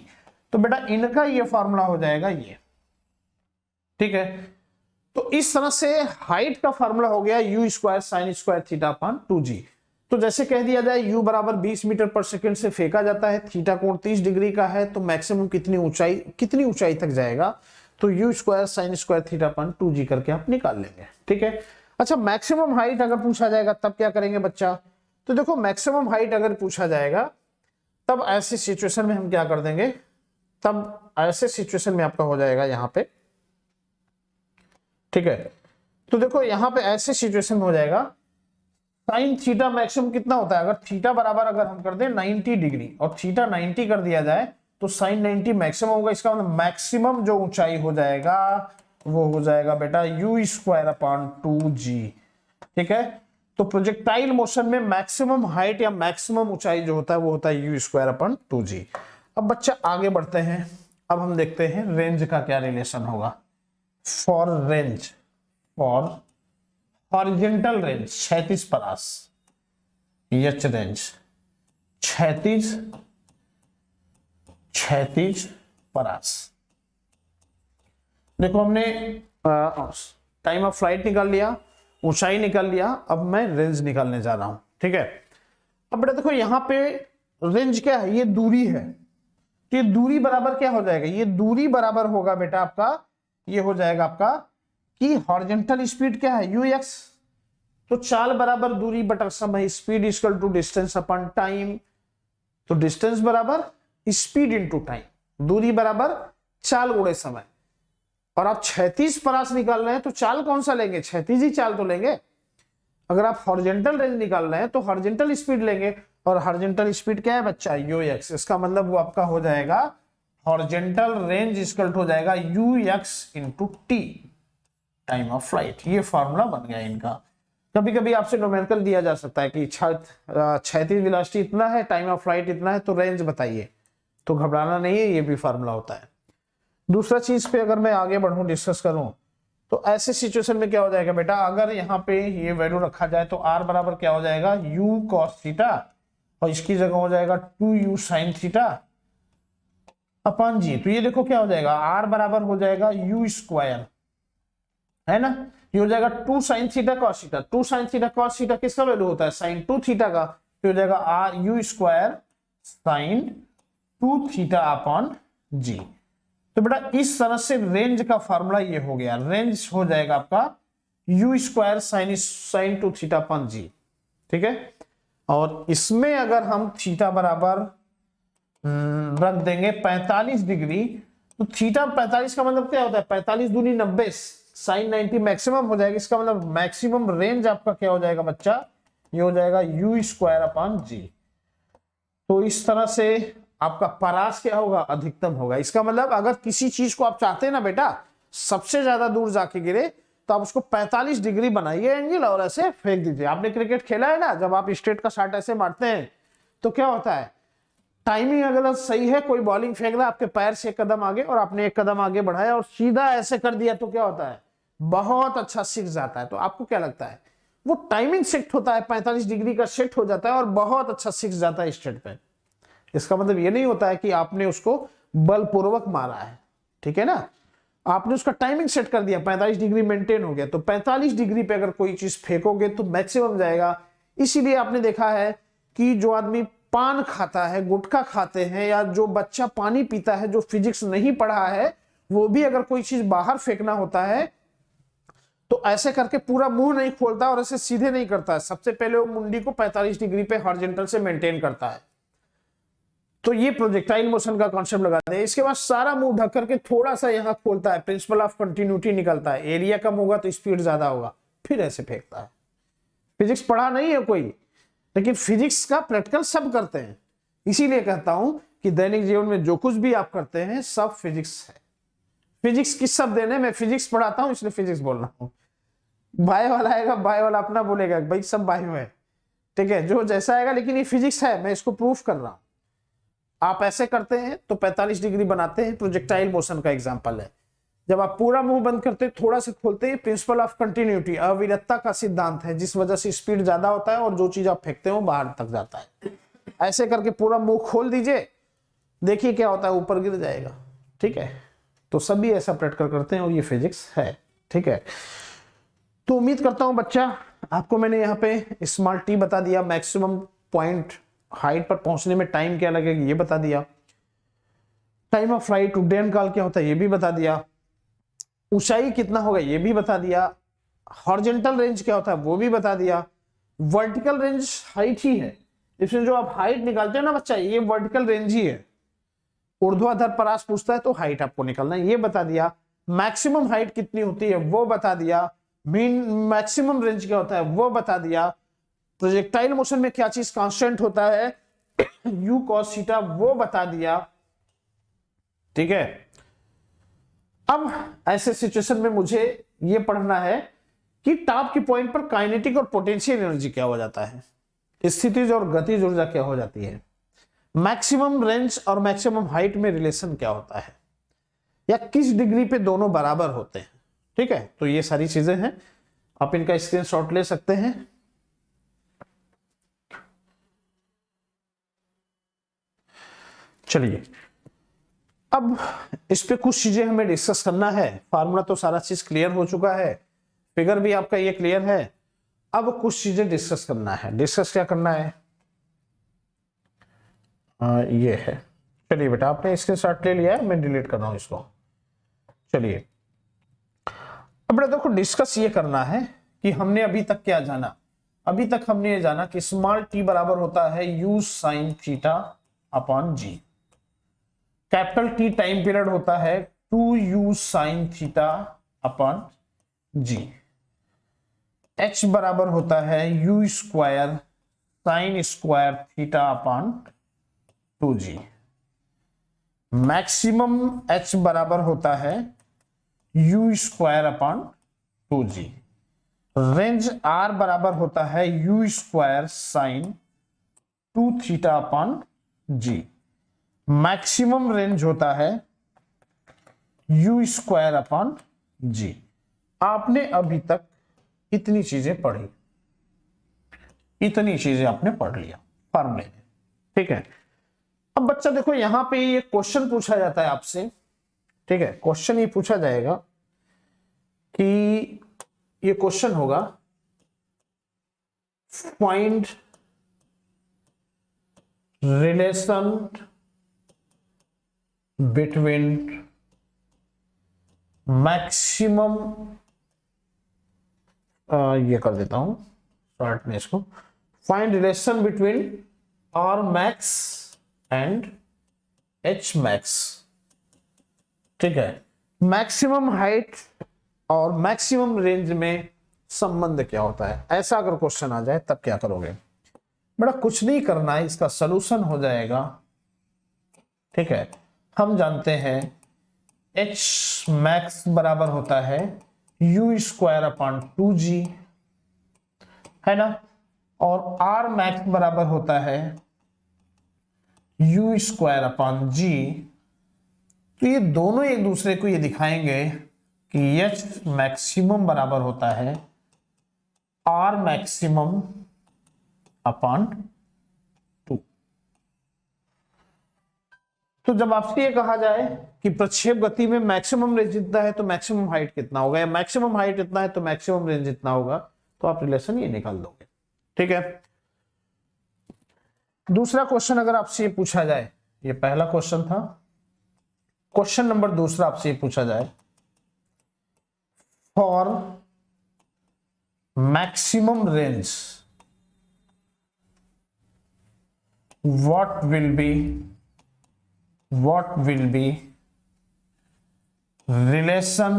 तो बेटा इनका ये फॉर्मूला हो जाएगा ये। ठीक है, तो इस तरह से हाइट का फार्मूला हो गया u square sine square theta upon 2g। तो जैसे कह दिया जाए u बराबर 20 मीटर पर सेकंड से फेंका जाता है, थीटा कोण 30 डिग्री का है, तो मैक्सिमम कितनी ऊंचाई तक जाएगा, तो u square sine square theta upon 2g करके आप निकाल लेंगे। ठीक है, अच्छा मैक्सिमम हाइट अगर पूछा जाएगा तब क्या करेंगे बच्चा, तो देखो मैक्सिमम हाइट अगर पूछा जाएगा तब ऐसी सिचुएशन में हम क्या कर देंगे, तब ऐसे सिचुएशन में आपका हो जाएगा यहाँ पे। ठीक है, तो देखो यहाँ पे ऐसे सिचुएशन में हो जाएगा साइन थीटा मैक्सिमम कितना होता है, अगर थीटा बराबर अगर हम कर दें 90 डिग्री और थीटा 90 कर दिया जाए तो साइन 90 मैक्सिमम होगा। इसका मतलब मैक्सिमम जो ऊंचाई हो जाएगा वो हो जाएगा बेटा u स्क्वायर अपॉन 2g। ठीक है, तो प्रोजेक्टाइल मोशन में मैक्सिमम हाइट या मैक्सिमम ऊंचाई जो होता है वो होता है u स्क्वायर अपॉन 2g। अब बच्चा आगे बढ़ते हैं, अब हम देखते हैं रेंज का क्या रिलेशन होगा। For range, for horizontal range, क्षैतिज परास, एच रेंज, क्षैतिज परास। देखो हमने टाइम ऑफ फ्लाइट निकाल लिया, ऊंचाई निकाल लिया, अब मैं रेंज निकालने जा रहा हूं। ठीक है, अब बेटा देखो यहां पे रेंज क्या है, ये दूरी है, तो ये दूरी बराबर क्या हो जाएगा, ये दूरी बराबर होगा बेटा आपका, ये हो जाएगा आपका कि हॉरिजॉन्टल स्पीड क्या है ux, तो चाल बराबर दूरी बटा समय, speed equal to distance upon time, तो डिस्टेंस बराबर स्पीड इनटू टाइम, दूरी बराबर चाल गुणे समय। और आप क्षैतिज परास निकाल रहे हैं तो चाल कौन सा लेंगे, क्षैतिज ही चाल तो लेंगे। अगर आप हॉरिजॉन्टल रेंज निकाल रहे हैं तो हॉरिजॉन्टल स्पीड लेंगे, और हॉरिजॉन्टल स्पीड क्या है बच्चा, यू एक्स। इसका मतलब वो आपका हो जाएगा हॉरिजॉन्टल रेंज इक्वल हो जाएगा you x into T, time of flight. ये फॉर्मूला बन गया इनका। कभी कभी आपसे न्यूमेरिकल दिया जा सकता है कि क्षैतिज वेलोसिटी इतना है, टाइम ऑफ फ्लाइट इतना है, तो रेंज बताइए, तो घबराना नहीं है, ये भी फार्मूला होता है। दूसरा चीज पे अगर मैं आगे बढ़ूं, डिस्कस करूं, तो ऐसे सिचुएशन में क्या हो जाएगा बेटा, अगर यहाँ पे ये वैल्यू रखा जाए तो r बराबर क्या हो जाएगा, u cos थीटा, और इसकी जगह हो जाएगा 2u sin theta upon g. तो ये देखो क्या हो जाएगा, r बराबर हो जाएगा u स्क्वायर, है ना, ये हो जाएगा 2 sin theta cos theta. 2 sin theta cos theta किसका वैल्यू होता है, sin 2 थीटा का, तो हो जाएगा r u square sin 2 theta upon g. तो बेटा इस तरह से रेंज का फार्मूला ये हो गया, रेंज हो जाएगा आपका u square sine 2 theta upon जी, ठीक है। और इसमें अगर हम थीटा बराबर रख देंगे 45 डिग्री, तो थीटा 45 का मतलब क्या होता है, 45 दूनी 90, साइन 90 मैक्सिमम हो जाएगा। इसका मतलब मैक्सिमम रेंज आपका क्या हो जाएगा बच्चा, ये हो जाएगा u स्क्वायर अपन जी। तो इस तरह से आपका परास क्या होगा, अधिकतम होगा। इसका मतलब अगर किसी चीज को आप चाहते हैं ना बेटा सबसे ज्यादा दूर जाके गिरे, तो आप उसको 45 डिग्री बनाइए एंगल और ऐसे फेंक दीजिए। आपने क्रिकेट खेला है ना, जब आप स्ट्रेट का शॉट ऐसे मारते हैं तो क्या होता है, टाइमिंग अगर सही है, कोई बॉलिंग फेंक रहा है आपके पैर से एक कदम आगे और आपने एक कदम आगे बढ़ाया और सीधा ऐसे कर दिया, तो क्या होता है, बहुत अच्छा सिक जाता है। तो आपको क्या लगता है, वो टाइमिंग सेट होता है 45 डिग्री का सेट हो जाता है और बहुत अच्छा सिक जाता है स्ट्रेट पे। इसका मतलब ये नहीं होता है कि आपने उसको बलपूर्वक मारा है, ठीक है ना, आपने उसका टाइमिंग सेट कर दिया, 45 डिग्री मेंटेन हो गया। तो 45 डिग्री पे अगर कोई चीज फेंकोगे तो मैक्सिमम जाएगा। इसीलिए आपने देखा है कि जो आदमी पान खाता है, गुटखा खाते हैं, या जो बच्चा पानी पीता है, जो फिजिक्स नहीं पढ़ा है, वो भी अगर कोई चीज बाहर फेंकना होता है तो ऐसे करके पूरा मुंह नहीं खोलता और ऐसे सीधे नहीं करता है, सबसे पहले वो मुंडी को 45 डिग्री पे हॉरिजॉन्टल से मेंटेन करता है। तो ये प्रोजेक्टाइल मोशन का कॉन्सेप्ट लगा दे। इसके बाद सारा मुंह ढक करके थोड़ा सा यहां खोलता है, प्रिंसिपल ऑफ कंटिन्यूटी निकलता है, एरिया कम होगा तो स्पीड ज्यादा होगा, फिर ऐसे फेंकता है। फिजिक्स पढ़ा नहीं है कोई, लेकिन फिजिक्स का प्रैक्टिकल सब करते हैं। इसीलिए कहता हूं कि दैनिक जीवन में जो कुछ भी आप करते हैं सब फिजिक्स है। फिजिक्स किस सब देने, मैं फिजिक्स पढ़ाता हूं इसलिए फिजिक्स बोल रहा हूं। बायो वाला आएगा, बायो वाला अपना बोलेगा भाई सब बायो है, ठीक है, जो जैसा आएगा, लेकिन ये फिजिक्स है, मैं इसको प्रूफ कर रहा हूं। आप ऐसे करते हैं तो 45 डिग्री बनाते हैं, प्रोजेक्टाइल मोशन का एग्जांपल है। जब आप पूरा मुंह बंद करते हैं, थोड़ा सा खोलते हैं, प्रिंसिपल ऑफ कंटिन्यूटी, अविरतता का सिद्धांत है, जिस वजह से स्पीड ज्यादा होता है और जो चीज आप फेंकते हो बाहर तक जाता है। ऐसे करके पूरा मुंह खोल दीजिए, देखिए क्या होता है, ऊपर गिर जाएगा, ठीक है। तो सभी ऐसा प्रैक्टिकल करते हैं और ये फिजिक्स है, ठीक है। तो उम्मीद करता हूं बच्चा आपको मैंने यहाँ पे स्मॉल टी बता दिया, मैक्सिमम पॉइंट हाइट पर पहुंचने में टाइम क्या लगेगा ये बता दिया, टाइम ऑफ फ्लाइट उड्डयन काल क्या होता है ये भी बता दिया, ऊंचाई कितना होगा ये भी बता दिया, हॉरिजॉन्टल रेंज क्या होता है वो भी बता दिया, वर्टिकल रेंज हाइट ही है, इसमें जो आप हाइट निकालते हो ना बच्चा, ये वर्टिकल रेंज ही है। ऊर्ध्वाधर परास पूछता है तो हाइट आपको निकालना है, ये बता दिया। मैक्सिमम हाइट कितनी होती है वो बता दिया, मीन मैक्सिमम रेंज क्या होता है वो बता दिया, प्रोजेक्टाइल मोशन में क्या चीज कांस्टेंट होता है u cos थीटा वो बता दिया, ठीक है। अब ऐसे सिचुएशन में मुझे ये पढ़ना है कि टॉप की पॉइंट पर काइनेटिक और पोटेंशियल एनर्जी क्या हो जाता है, स्थितिज और गतिज ऊर्जा क्या हो जाती है, मैक्सिमम रेंज और मैक्सिमम हाइट में रिलेशन क्या होता है, या किस डिग्री पे दोनों बराबर होते हैं, ठीक है। तो ये सारी चीजें हैं, आप इनका स्क्रीनशॉट ले सकते हैं। चलिए अब इस पे कुछ चीजें हमें डिस्कस करना है। फार्मूला तो सारा चीज क्लियर हो चुका है, फिगर भी आपका ये क्लियर है। अब कुछ चीजें डिस्कस करना है। डिस्कस क्या करना है, ये है। चलिए बेटा आपने स्क्रीनशॉट ले लिया है, मैं डिलीट कर रहा हूं इसको। चलिए अब बेटा देखो डिस्कस ये करना है कि हमने अभी तक क्या जाना। अभी तक हमने ये जाना कि स्मॉल टी बराबर होता है u sin थीटा अपॉन जी, कैपिटल टी टाइम पीरियड होता है 2u sin थीटा अपॉन जी, h बराबर होता है u square sine square theta upon 2g। Maximum h बराबर होता है u square upon 2g। Range r बराबर होता है u square sine 2 theta upon g। Maximum range होता है u स्क्वायर अपॉन g। आपने अभी तक इतनी चीजें पढ़ी, इतनी चीजें आपने पढ़ लिया फॉर्मूले में, ठीक है। अब बच्चा देखो यहां पे ये क्वेश्चन पूछा जाता है आपसे, ठीक है। क्वेश्चन ये पूछा जाएगा कि ये क्वेश्चन होगा फाइंड रिलेशन बिटवीन मैक्सिमम, ये कर देता हूं शॉर्ट में इसको, find relation between R max and H max, ठीक है। मैक्सिमम हाइट और मैक्सिमम रेंज में संबंध क्या होता है, ऐसा अगर क्वेश्चन आ जाए तब क्या करोगे? बड़ा कुछ नहीं करना है, इसका सलूशन हो जाएगा, ठीक है। हम जानते हैं एच मैक्स बराबर होता है यू स्क्वायर अपॉन 2g, है ना, और आर मैक्स बराबर होता है यू स्क्वायर अपॉन जी। तो ये दोनों एक दूसरे को ये दिखाएंगे कि एच मैक्सिमम बराबर होता है आर मैक्सिमम अपॉन 2। तो जब आपसे ये कहा जाए कि प्रक्षेप गति में मैक्सिमम रेंज इतना है तो मैक्सिमम हाइट कितना होगा, या मैक्सिमम हाइट इतना है तो मैक्सिमम रेंज इतना होगा, तो आप रिलेशन ये निकाल दोगे, ठीक है। दूसरा क्वेश्चन अगर आपसे ये पूछा जाए, ये पहला क्वेश्चन था, क्वेश्चन नंबर दूसरा आपसे ये पूछा जाए for maximum range what will be relation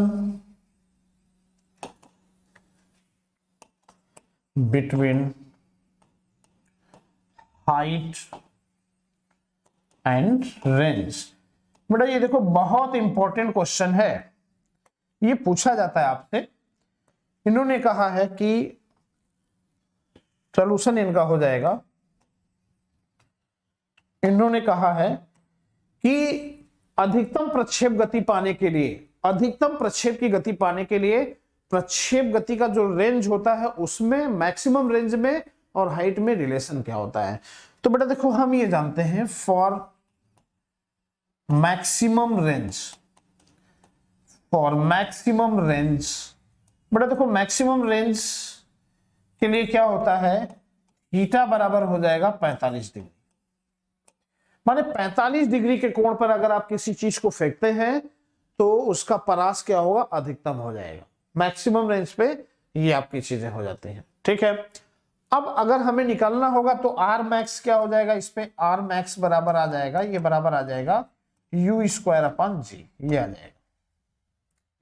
between height and range। बेटा ये देखो बहुत इंपॉर्टेंट क्वेश्चन है, ये पूछा जाता है आपसे। इन्होंने कहा है कि सॉल्यूशन इनका हो जाएगा, इन्होंने कहा है कि अधिकतम प्रक्षेप गति पाने के लिए, अधिकतम प्रक्षेप की गति पाने के लिए प्रक्षेप गति का जो रेंज होता है उसमें मैक्सिमम रेंज में और हाइट में रिलेशन क्या होता है। तो बेटा देखो हम ये जानते हैं for maximum range, for maximum range, बेटा देखो मैक्सिमम रेंज के लिए क्या होता है, थीटा बराबर हो जाएगा 45 डिग्री। माने 45 डिग्री के कोण पर अगर आप किसी चीज को फेंकते हैं तो उसका परास क्या होगा, अधिकतम हो जाएगा। मैक्सिमम रेंज पे ये आपकी चीजें हो जाती हैं, ठीक है। अब अगर हमें निकालना होगा तो आर मैक्स क्या हो जाएगा, इस पे आर मैक्स बराबर आ जाएगा, ये बराबर आ जाएगा यू स्क्वायर अपॉन जी, ये आ जाएगा,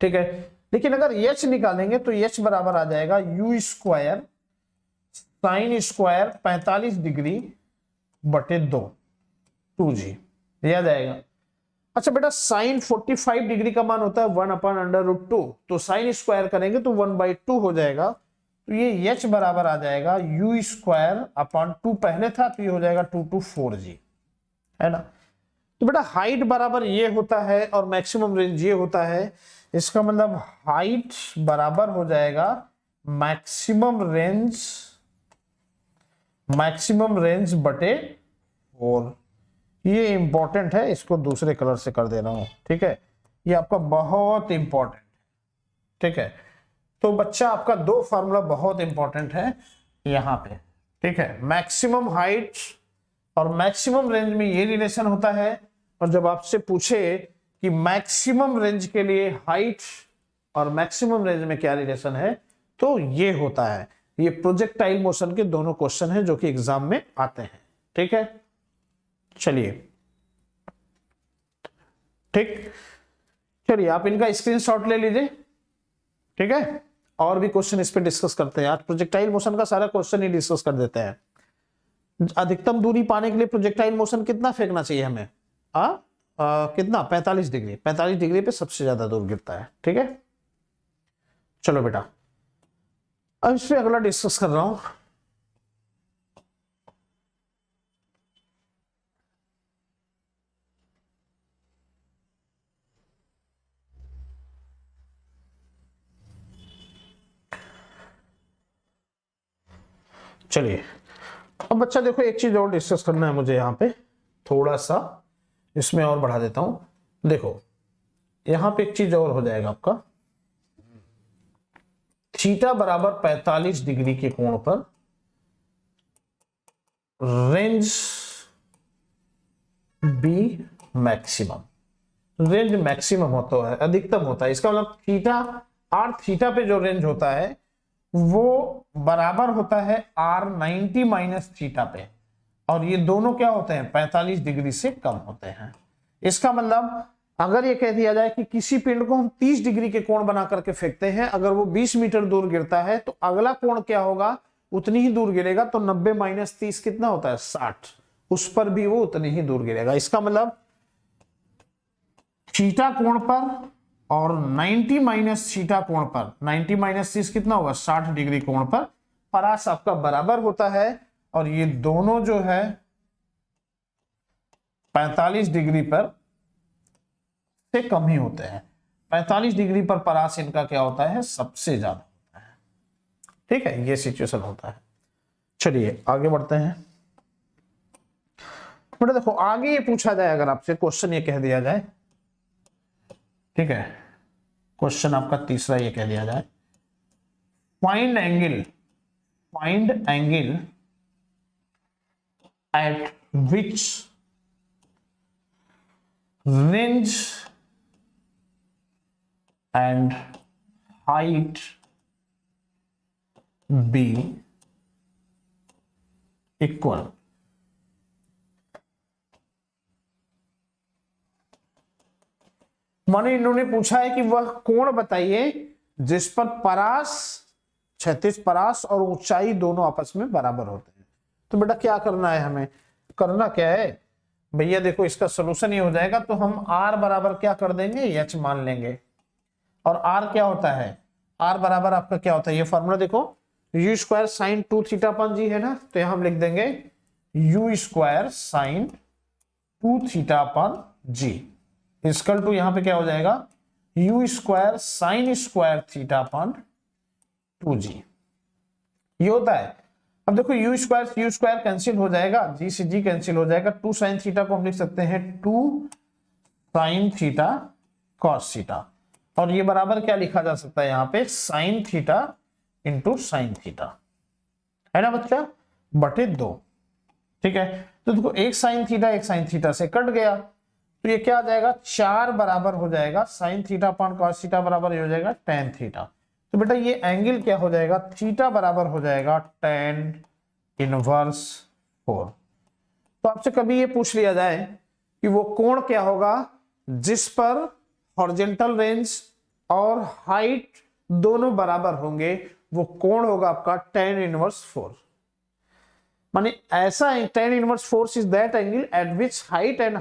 ठीक है। लेकिन अगर एच निकालेंगे तो एच बराबर आ जाएगा you square sine square 45 degree बटे 2g, ये आ जाएगा। अच्छा बेटा साइन 45 डिग्री का मान होता है 1/√2, तो साइन स्क्वायर करेंगे तो 1/2 हो जाएगा। तो ये h बराबर आ जाएगा u स्क्वायर अपॉन 2 पहले था तो ये हो जाएगा 2 to 4g, है ना। तो बेटा हाइट बराबर ये होता है और मैक्सिमम रेंज ये होता है, इसका मतलब हाइट बराबर हो जाएगा मैक्सिमम रेंज बटे 4। ये इंपॉर्टेंट है, इसको दूसरे कलर से कर दे रहा हूं, ठीक है। ये आपका बहुत इंपॉर्टेंट, ठीक है। तो बच्चा आपका दो फार्मूला बहुत इंपॉर्टेंट है यहां पे, ठीक है। मैक्सिमम हाइट और मैक्सिमम रेंज में ये रिलेशन होता है, और जब आपसे पूछे कि मैक्सिमम रेंज के लिए हाइट और मैक्सिमम रेंज में क्या रिलेशन है, तो ये होता है। ये प्रोजेक्टाइल मोशन के दोनों क्वेश्चन हैं जो कि एग्जाम में आते हैं, ठीक है। चलिए ठीक, चलिए आप इनका स्क्रीनशॉट ले लीजिए, ठीक है। और भी क्वेश्चन इस पे डिस्कस करते हैं। आज प्रोजेक्टाइल मोशन का सारा क्वेश्चन ही डिस्कस कर देते हैं। अधिकतम दूरी पाने के लिए प्रोजेक्टाइल मोशन कितना फेंकना चाहिए हमें? कितना? 45 डिग्री। 45 डिग्री पे सबसे ज्यादा दूर गिरता है। ठीक है, चलो बेटा अब इस पे अगला डिस्कस कर रहा हूं। चलिए अब बच्चा देखो, एक चीज और डिस्कस करना है मुझे यहाँ पे, थोड़ा सा इसमें और बढ़ा देता हूं। देखो यहां पे एक चीज और हो जाएगा आपका, थीटा बराबर 45 डिग्री के कोण पर range be maximum, range maximum होता है, अधिकतम होता है। इसका मतलब थीटा आर थीटा पे जो रेंज होता है वो बराबर होता है आर 90 माइनस थीटा पे, और ये दोनों क्या होते हैं? 45 डिग्री से कम होते हैं। इसका मतलब अगर ये कह दिया जाए कि किसी पिंड को हम 30 डिग्री के कोण बना करके फेंकते हैं, अगर वो 20 मीटर दूर गिरता है तो अगला कोण क्या होगा? उतनी ही दूर गिरेगा। तो 90 माइनस 30 कितना होता है? 60। उस पर भी वो उतनी ही दूर गिरेगा। इसका मतलब थीटा कोण पर और 90 माइनस थीटा कोण पर, 90 माइनस 30 कितना होगा? 60 डिग्री कोण पर परास आपका बराबर होता है, और ये दोनों जो है 45 डिग्री पर से कम ही होते हैं। 45 डिग्री पर परास इनका क्या होता है? सबसे ज्यादा होता है। ठीक है, ये सिचुएशन होता है। चलिए आगे बढ़ते हैं। बेटा देखो आगे ये पूछा जाए, अगर आपसे क्वेश्चन ये कह दिया जाए, ठीक है, क्वेश्चन आपका तीसरा ये कह दिया जाए, find angle at which range and height be equal. माने इन्होंने पूछा है कि वह कोण बताइए जिस पर परास, क्षैतिज परास और ऊंचाई दोनों आपस में बराबर होते हैं। तो बेटा क्या करना है हमें? करना क्या है भैया? देखो इसका सोल्यूशन ये हो जाएगा, तो हम r बराबर क्या कर देंगे? h मान लेंगे। और r क्या होता है? r बराबर आपका क्या होता है? ये फॉर्मूला देखो, u square sine 2 theta upon g है ना, तो यहां हम लिख देंगे u square sine 2 theta upon g equal to, यहां पे क्या हो जाएगा? u square sine square theta upon 2g, ये होता है। अब देखो u स्क्वायर कैंसिल हो जाएगा, g से g कैंसिल हो जाएगा। 2 साइन थीटा को हम लिख सकते हैं 2 साइन थीटा कॉस थीटा, और ये बराबर क्या लिखा जा सकता है यहाँ पे? Sine theta into sine theta, है ना बच्चा, बटे 2। ठीक है, तो देखो एक साइन थीटा से कट गया, तो ये क्या आ जाएगा? 4 बराबर हो जाएगा sine theta upon cos theta बराबर हो जाएगा tan थीटा। तो बेटा ये एंगल क्या हो जाएगा? थीटा बराबर हो जाएगा tan इनवर्स 4। तो आपसे कभी ये पूछ लिया जाए कि वो कोण क्या होगा जिस पर हॉरिजॉन्टल रेंज और हाइट दोनों बराबर होंगे, वो कोण होगा आपका tan इनवर्स 4। माने ऐसा tan inverse 4 is that angle at which height and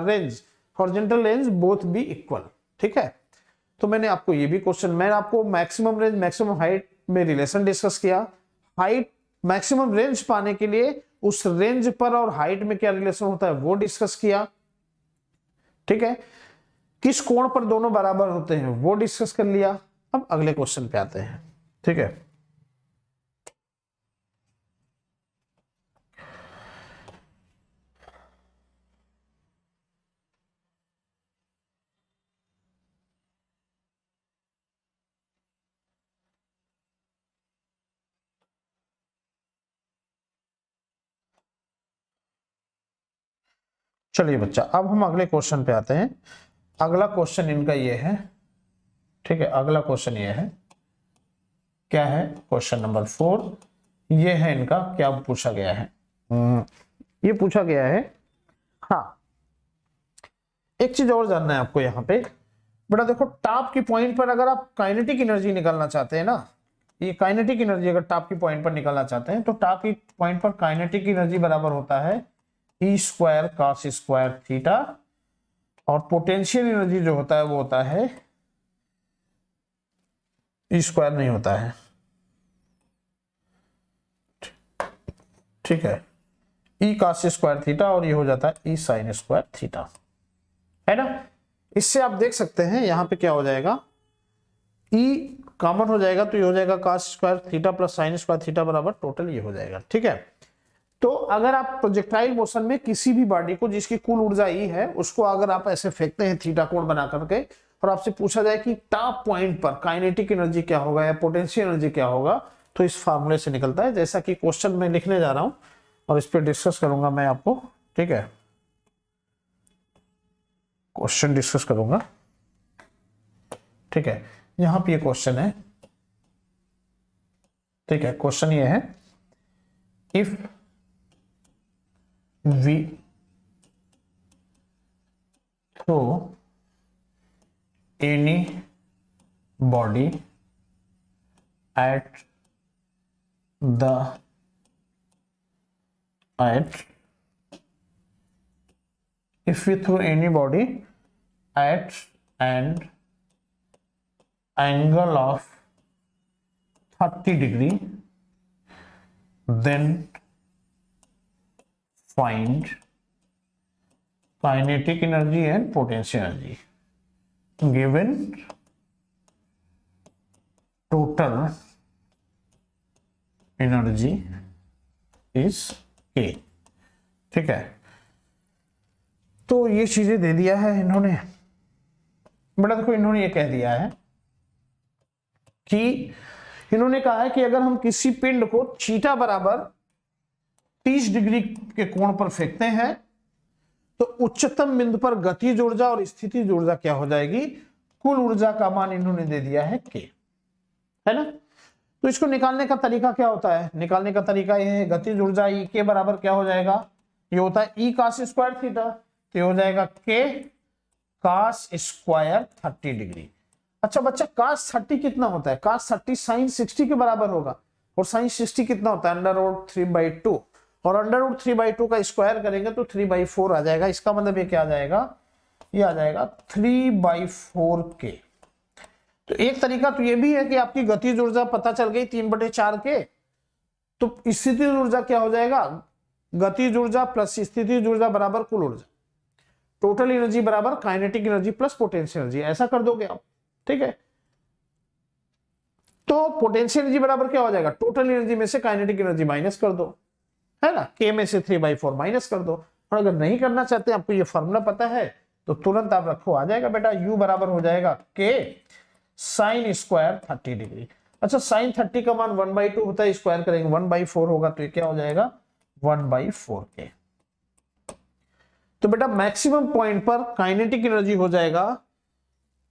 range, horizontal range both be equal. ठीक है, तो मैंने आपको ये भी क्वेश्चन, मैंने आपको मैक्सिमम रेंज मैक्सिमम हाइट में रिलेशन डिस्कस किया। हाइट मैक्सिमम रेंज पाने के लिए उस रेंज पर और हाइट में क्या रिलेशन होता है वो डिस्कस किया। ठीक है, किस कोण पर दोनों बराबर होते हैं वो डिस्कस कर लिया। अब अगले क्वेश्चन पे आते हैं। ठीक है, चलिए बच्चा अब हम अगले क्वेश्चन पे आते हैं। अगला क्वेश्चन इनका ये है। ठीक है, अगला क्वेश्चन ये है, क्या है? क्वेश्चन नंबर 4 ये है इनका, क्या पूछा गया है? ये पूछा गया है, हाँ एक चीज और जानना है आपको यहाँ पे, बेटा देखो टॉप की पॉइंट पर अगर आप काइनेटिक एनर्जी निकालना चाहते हैं ना, ये काइनेटिक एनर्जी अगर टॉप की पॉइंट पर निकालना चाहते हैं तो टॉप की पॉइंट पर काइनेटिक एनर्जी बराबर होता है E square cos square theta, और पोटेंशियल एनर्जी जो होता है वो होता है ई स्क्वायर नहीं होता है, ठीक है, ई कॉस स्क्वायर थीटा, और ये हो जाता है ई साइन स्क्वायर थीटा, है ना। इससे आप देख सकते हैं यहां पे क्या हो जाएगा, ई कॉमन हो जाएगा तो ये हो जाएगा cos square theta plus sign square theta बराबर टोटल ये हो जाएगा, ठीक है। तो अगर आप प्रोजेक्टाइल मोशन में किसी भी बॉडी को जिसकी कुल ऊर्जा ई है उसको अगर आप ऐसे फेंकते हैं थीटा कोण बना करके, और आपसे पूछा जाए कि टॉप पॉइंट पर काइनेटिक एनर्जी क्या होगा या पोटेंशियल एनर्जी क्या होगा, तो इस फार्मूले से निकलता है, जैसा कि क्वेश्चन में लिखने जा रहा हूं और इस पर डिस्कस करूंगा मैं आपको, ठीक है, क्वेश्चन डिस्कस करूंगा, ठीक है। यहां पे ये क्वेश्चन है, ठीक है, क्वेश्चन ये है, if we throw any body at if we throw any body at an angle of 30 degree, then find kinetic energy and potential energy given total energy is के, ठीक है। तो ये चीजें दे दिया है इन्होंने, बेटा देखो इन्होंने ये कह दिया है कि इन्होंने कहा है कि अगर हम किसी पिंड को थीटा बराबर 30 डिग्री के कोण पर फेंकते हैं तो उच्चतम बिंदु पर गतिज ऊर्जा और स्थितिज ऊर्जा क्या हो जाएगी, कुल ऊर्जा का मान इन्होंने दे दिया है के, है ना। तो इसको निकालने का तरीका क्या होता है, निकालने का तरीका यह है, गतिज ऊर्जा ई के बराबर क्या हो जाएगा, ये होता है ई कॉस स्क्वायर थीटा, तो ये हो जाएगा के कॉस स्क्वायर 30 डिग्री। अच्छा बच्चा कॉस 30 कितना होता है, कॉस 30 साइन 60 के बराबर होगा, और साइन 60 कितना होता है √3/2, और √3/2 का स्क्वायर करेंगे तो 3/4 आ जाएगा। इसका मतलब ये क्या आ जाएगा, ये आ जाएगा 3/4 के। तो एक तरीका तो ये भी है कि आपकी गतिज ऊर्जा पता चल गई 3/4 के, तो स्थितिज ऊर्जा क्या हो जाएगा, गतिज ऊर्जा प्लस स्थितिज ऊर्जा बराबर कुल ऊर्जा, टोटल एनर्जी बराबर kinetic energy plus potential energy, ऐसा कर दोगे आप, ठीक है। तो पोटेंशियल एनर्जी बराबर क्या हो जाएगा, टोटल एनर्जी में से काइनेटिक एनर्जी माइनस कर दो, है ना, के में से 3/4 माइनस कर दो। और अगर नहीं करना चाहते, आपको ये फॉर्मूला पता है तो तुरंत आप रखो, आ जाएगा बेटा, यू बराबर हो जाएगा के साइन स्क्वायर 30 डिग्री। अच्छा साइन 30 का मान 1/2 होता है, स्क्वायर करेंगे 1/4 होगा, तो ये क्या हो जाएगा 1/4 के। तो बेटा मैक्सिमम पॉइंट पर काइनेटिक एनर्जी हो जाएगा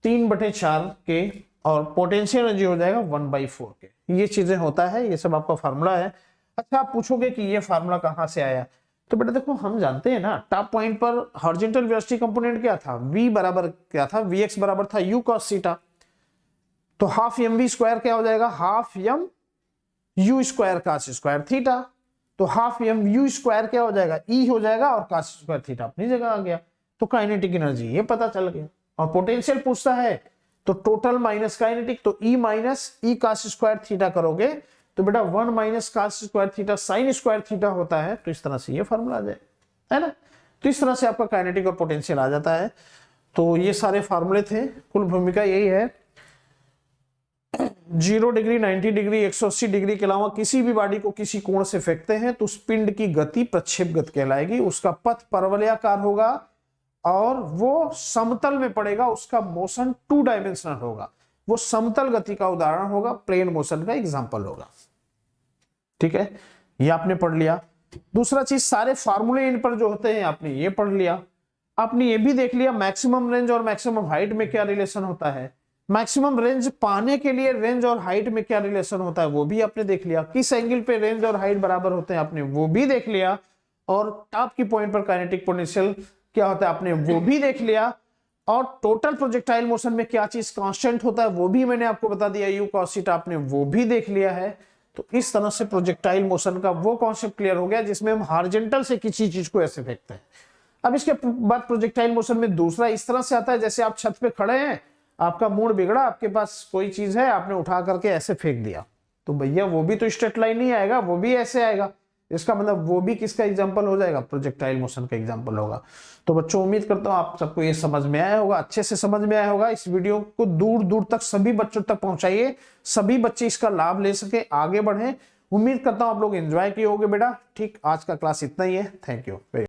3/4 के, और पोटेंशियल एनर्जी हो जाएगा 1/4 के। ये चीजें होता है, ये सब आपका फार्मूला है। अच्छा आप पूछोगे कि ये फार्मूला कहां से आया, तो बेटा देखो हम जानते हैं ना, टॉप पॉइंट पर हॉरिजॉन्टल वेलोसिटी कंपोनेंट क्या था, v बराबर क्या था, vx बराबर था u cos थीटा, तो हाफ mv स्क्वायर क्या हो जाएगा, half m u square cos square theta, तो हाफ m u स्क्वायर क्या हो जाएगा, e हो जाएगा, और cos स्क्वायर थीटा अपनी जगह आ गया। तो काइनेटिक एनर्जी ये पता चल गया। और पोटेंशियल पूछता है तो टोटल माइनस काइनेटिक, तो e minus e cos square theta करोगे तो बेटा 1 minus cos square theta sine square theta होता है। तो इस तरह से ये फॉर्मूला आ जाए, है ना। तो इस तरह से आपका काइनेटिक और पोटेंशियल आ जाता है। तो ये सारे फार्मूले थे, कुल भूमिका यही है, 0 डिग्री 90 डिग्री 180 डिग्री के अलावा किसी भी बॉडी को किसी कोण से फेंकते हैं तो उस पिंड की गति प्रक्षेप गति कहलाएगी, उसका पथ परवलयाकार होगा और वो समतल में पड़ेगा, उसका मोशन 2 डायमेंशनल होगा, वो समतल गति का उदाहरण होगा, प्लेन मोशन का एग्जांपल होगा। ठीक है, ये आपने पढ़ लिया। दूसरा चीज, सारे फार्मूले इन पर जो होते हैं आपने ये पढ़ लिया। आपने ये भी देख लिया मैक्सिमम रेंज और मैक्सिमम हाइट में क्या रिलेशन होता है, मैक्सिमम रेंज पाने के लिए रेंज और हाइट में क्या रिलेशन होता है वो भी आपने देख लिया, किस एंगल पे रेंज और हाइट बराबर होते हैं आपने वो भी देख लिया, और टॉप की पॉइंट पर काइनेटिक पोटेंशियल क्या होता है आपने वो भी देख लिया। और टोटल प्रोजेक्टाइल मोशन में क्या चीज कांस्टेंट होता है वो भी मैंने आपको बता दिया, यू cos थीटा आपने वो भी देख लिया है। तो इस तरह से प्रोजेक्टाइल मोशन का वो कॉन्सेप्ट क्लियर हो गया जिसमें हम हॉरिजॉन्टल से किसी चीज को ऐसे फेंकते हैं। अब इसके बाद प्रोजेक्टाइल मोशन में दूसरा इस तरह से आता है, जैसे आप छत पे खड़े हैं, आपका मूड बिगड़ा, आपके पास कोई चीज है, आपने उठा करके ऐसे फेंक दिया, तो भैया वो भी तो स्ट्रेट लाइन नहीं आएगा, वो भी ऐसे आएगा। इसका मतलब वो भी किसका एग्जांपल हो जाएगा, प्रोजेक्टाइल मोशन का एग्जांपल होगा। तो बच्चों उम्मीद करता हूं आप सबको ये समझ में आया होगा, अच्छे से समझ में आया होगा। इस वीडियो को दूर दूर तक सभी बच्चों तक पहुंचाइए, सभी बच्चे इसका लाभ ले सके, आगे बढ़े। उम्मीद करता हूं आप लोग एंजॉय किए होंगे बेटा। ठीक, आज का क्लास इतना ही है। Thank you.